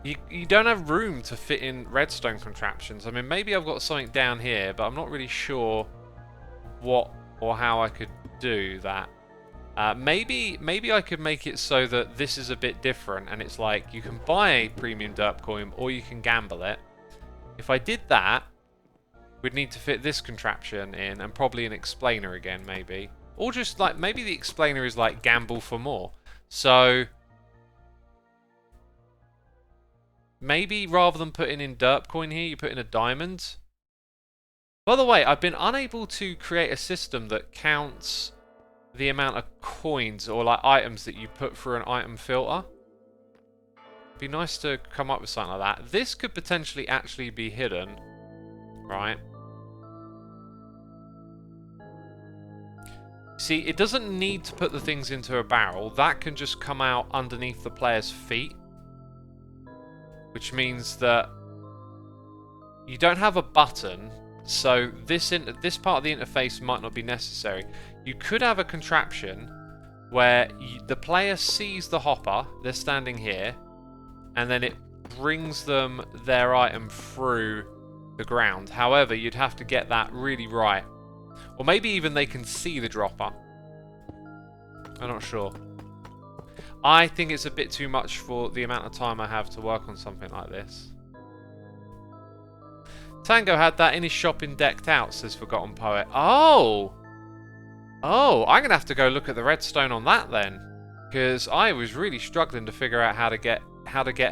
You don't have room to fit in redstone contraptions. I mean, maybe I've got something down here, but I'm not really sure what or how I could do that. Maybe I could make it so that this is a bit different, and it's like you can buy a premium derp coin or you can gamble it. If I did that, we'd need to fit this contraption in, and probably an explainer again, maybe. Or just, like, maybe the explainer is, like, gamble for more. So, maybe rather than putting in derp coin here, you put in a diamond. By the way, I've been unable to create a system that counts the amount of coins or, like, items that you put through an item filter. It'd be nice to come up with something like that. This could potentially actually be hidden. Right. See, it doesn't need to put the things into a barrel. That can just come out underneath the player's feet. Which means that you don't have a button, so this part of the interface might not be necessary. You could have a contraption where the player sees the hopper, they're standing here, and then it brings them their item through the ground. However, you'd have to get that really right. Or maybe even they can see the dropper. I'm not sure. I think it's a bit too much for the amount of time I have to work on something like this. Tango had that in his shop in Decked Out, says Forgotten Poet. Oh! Oh, I'm going to have to go look at the redstone on that then. Because I was really struggling to figure out how to get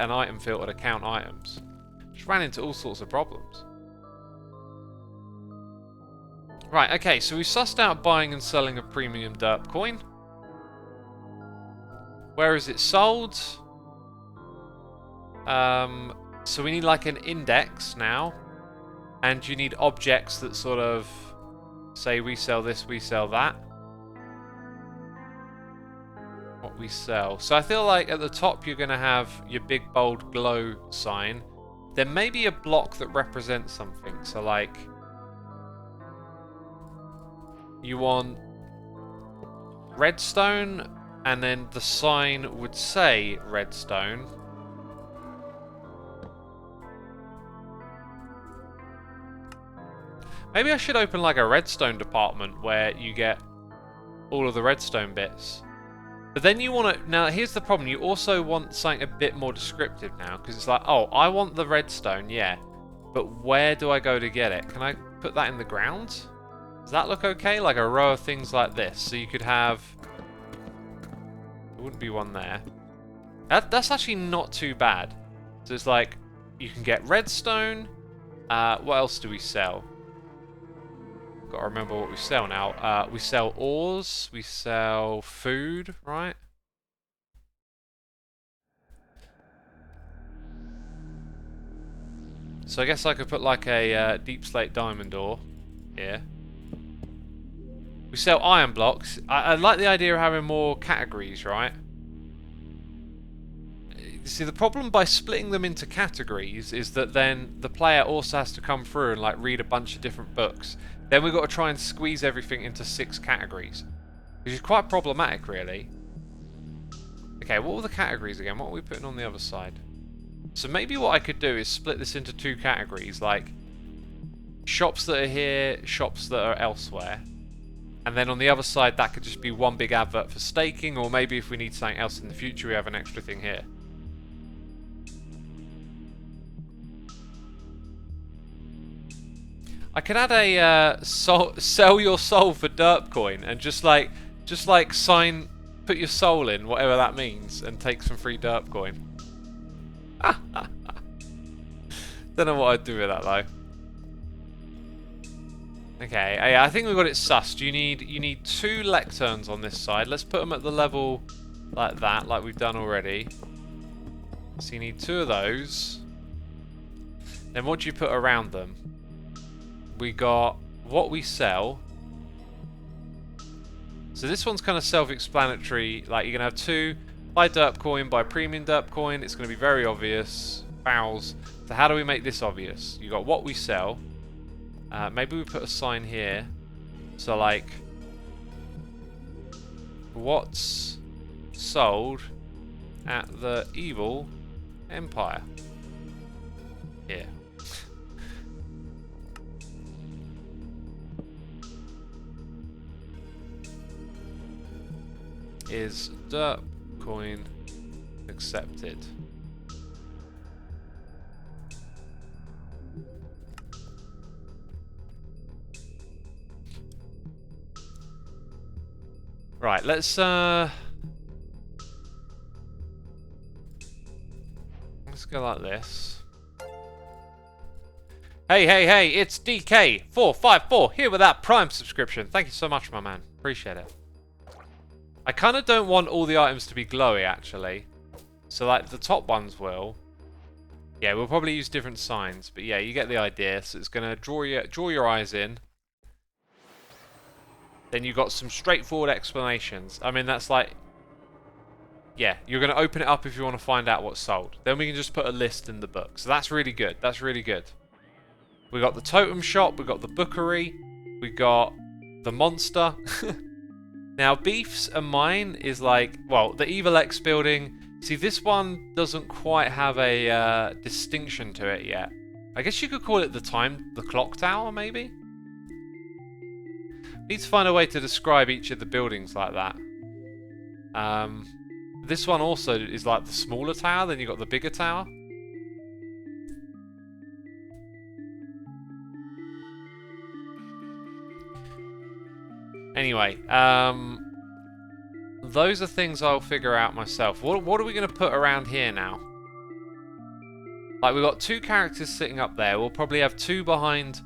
an item filter to count items. Just ran into all sorts of problems. Right, okay, so we sussed out buying and selling a premium derp coin. Where is it sold? So we need like an index now. And you need objects that sort of say we sell this, we sell that. What we sell. So I feel like at the top you're going to have your big bold glow sign. There may be a block that represents something. So like you want redstone and then the sign would say redstone. Maybe I should open like a redstone department where you get all of the redstone bits. But then you want to... Now, here's the problem. You also want something a bit more descriptive now. Because it's like, oh, I want the redstone, yeah. But where do I go to get it? Can I put that in the ground? Does that look okay? Like a row of things like this. So you could have... There wouldn't be one there. That's actually not too bad. So it's like, you can get redstone. What else do we sell? Got to remember what we sell now. We sell ores, we sell food, right? So I guess I could put like a deep slate diamond ore here. We sell iron blocks. I like the idea of having more categories, right? See, the problem by splitting them into categories is that then the player also has to come through and like read a bunch of different books. Then we've got to try and squeeze everything into 6 categories, which is quite problematic, really. Okay, what were the categories again? What are we putting on the other side? So maybe what I could do is split this into 2 categories, like shops that are here, shops that are elsewhere. And then on the other side, that could just be one big advert for staking, or maybe if we need something else in the future, we have an extra thing here. I could add a sell your soul for derp coin and just like sign, put your soul in, whatever that means, and take some free derp coin. Don't know what I'd do with that though. Okay, I think we've got it sussed. You need 2 lecterns on this side. Let's put them at the level like that, like we've done already. So you need 2 of those. Then what do you put around them? We got what we sell. So this one's kind of self-explanatory. Like, you're going to have 2. Buy derp coin, buy premium derp coin. It's going to be very obvious. Fouls. So how do we make this obvious? You got what we sell. Maybe we put a sign here. So like, what's sold at the evil empire? Here. Is derp coin accepted? Right, let's go like this. Hey, it's DK454 here with that Prime subscription. Thank you so much, my man. Appreciate it. I kind of don't want all the items to be glowy, actually. So, like, the top ones will. Yeah, we'll probably use different signs. But, yeah, you get the idea. So, it's going to draw your eyes in. Then you've got some straightforward explanations. I mean, that's like... Yeah, you're going to open it up if you want to find out what's sold. Then we can just put a list in the book. So, that's really good. That's really good. We got the totem shop. We got the bookery. We got the monster. Now, Beef's and mine is like, well, the Evil X building. See, this one doesn't quite have a distinction to it yet. I guess you could call it the clock tower, maybe? Need to find a way to describe each of the buildings like that. This one also is like the smaller tower, then you've got the bigger tower. Anyway, those are things I'll figure out myself. What are we going to put around here now? Like, we've got 2 characters sitting up there. We'll probably have 2 behind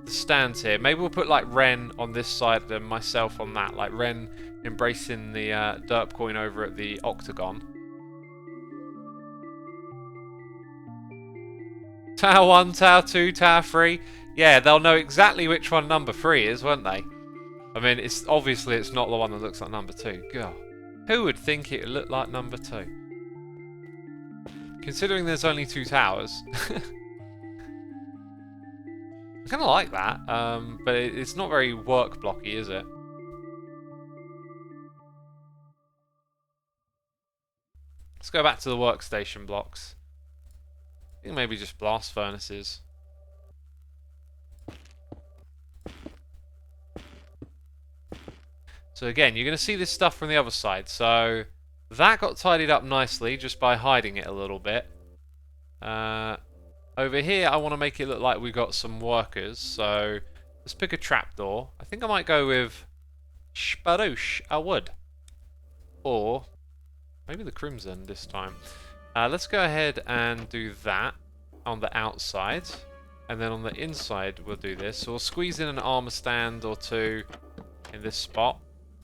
the stands here. Maybe we'll put, like, Ren on this side and myself on that. Like, Ren embracing the derp coin over at the octagon. Tower 1, Tower 2, Tower 3. Yeah, they'll know exactly which one number 3 is, won't they? I mean, obviously it's not the one that looks like number 2. God. Who would think it would look like number 2? Considering there's only 2 towers. I kind of like that, but it's not very work blocky, is it? Let's go back to the workstation blocks. I think maybe just blast furnaces. So again, you're going to see this stuff from the other side. So that got tidied up nicely just by hiding it a little bit. Over here, I want to make it look like we've got some workers. So let's pick a trapdoor. I think I might go with Sparouche, a wood. Or maybe the crimson this time. Let's go ahead and do that on the outside. And then on the inside, we'll do this. So we'll squeeze in an armor stand or 2 in this spot.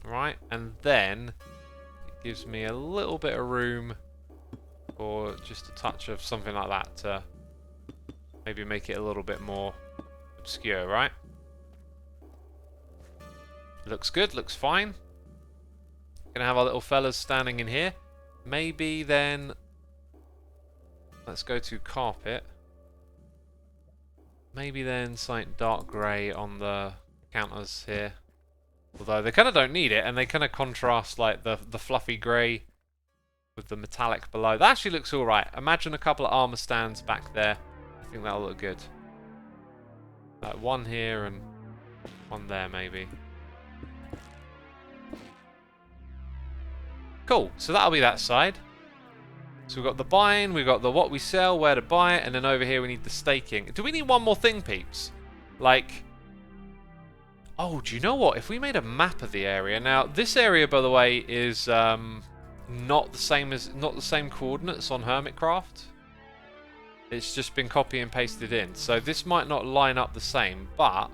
Right, and then it gives me a little bit of room for just a touch of something like that to maybe make it a little bit more obscure, right? Looks good, looks fine. Gonna have our little fellas standing in here. Maybe then let's go to carpet. Maybe then something dark grey on the counters here. Although they kind of don't need it, and they kind of contrast like the fluffy grey with the metallic below. That actually looks alright. Imagine a couple of armor stands back there. I think that'll look good. Like 1 here and 1 there maybe. Cool, so that'll be that side. So we've got the buying, we've got the what we sell, where to buy it, and then over here we need the staking. Do we need one more thing, peeps? Like... Oh, do you know what? If we made a map of the area... Now, this area, by the way, is not the same coordinates on Hermitcraft. It's just been copy and pasted in. So this might not line up the same, but...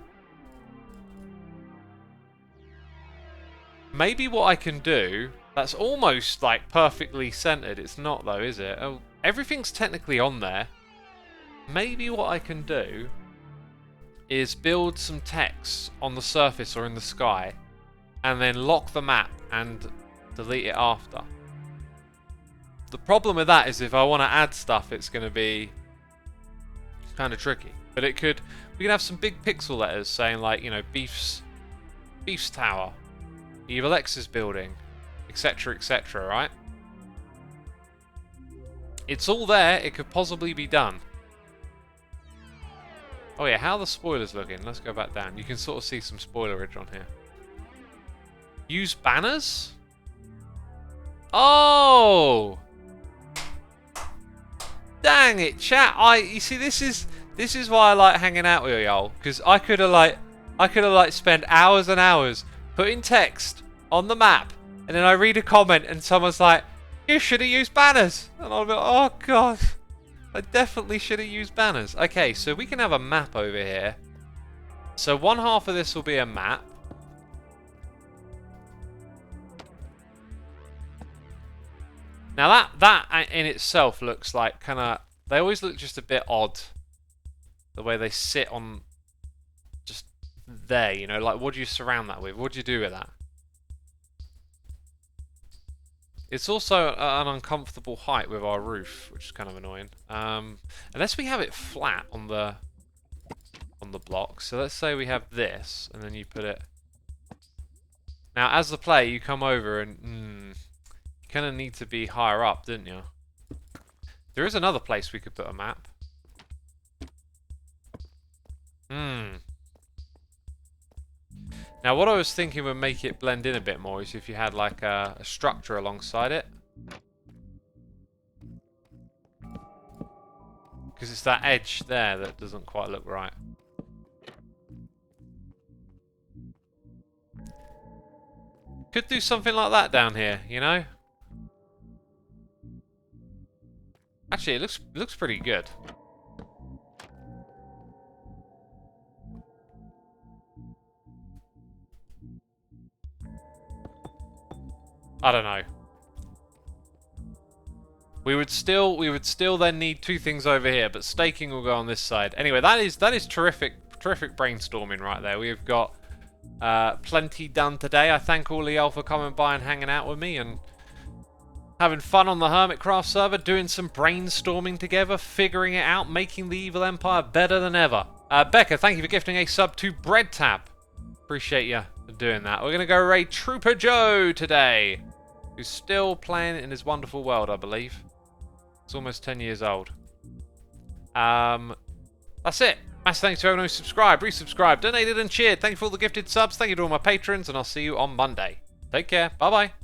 Maybe what I can do... That's almost, like, perfectly centered. It's not, though, is it? Oh, everything's technically on there. Maybe what I can do... is build some text on the surface or in the sky and then lock the map and delete it after. The problem with that is if I want to add stuff, it's going to be kind of tricky. But we can have some big pixel letters saying like, you know, Beef's Tower, Evil X's building, etc, etc, right? It's all there, it could possibly be done. Oh yeah, how are the spoilers looking? Let's go back down. You can sort of see some spoilerage on here. Use banners? Oh! Dang it, chat. You see, this is why I like hanging out with y'all, because I could have spent hours and hours putting text on the map, and then I read a comment and someone's like, "You should have used banners," and I'll be like, "Oh god." I definitely should have used banners. Okay, so we can have a map over here. So 1 half of this will be a map. Now that in itself looks like kind of... They always look just a bit odd. The way they sit on... Just there, you know? Like, what do you surround that with? What do you do with that? It's also an uncomfortable height with our roof, which is kind of annoying. Unless we have it flat on the block. So let's say we have this, and then you put it... Now, as the player, you come over and... you kind of need to be higher up, didn't you? There is another place we could put a map. Now, what I was thinking would make it blend in a bit more is if you had like a structure alongside it. Because it's that edge there that doesn't quite look right. Could do something like that down here, you know? Actually, it looks pretty good. I don't know. We would still then need two things over here, but staking will go on this side. Anyway, that is terrific brainstorming right there. We've got plenty done today. I thank all of y'all for coming by and hanging out with me and having fun on the Hermitcraft server, doing some brainstorming together, figuring it out, making the Evil Empire better than ever. Becca, thank you for gifting a sub to BreadTap. Appreciate you for doing that. We're going to go raid Trooper Joe today, who's still playing in his wonderful world, I believe. It's almost 10 years old. That's it. Massive thanks to everyone who subscribed, resubscribed, donated and cheered. Thank you for all the gifted subs. Thank you to all my patrons, and I'll see you on Monday. Take care. Bye-bye.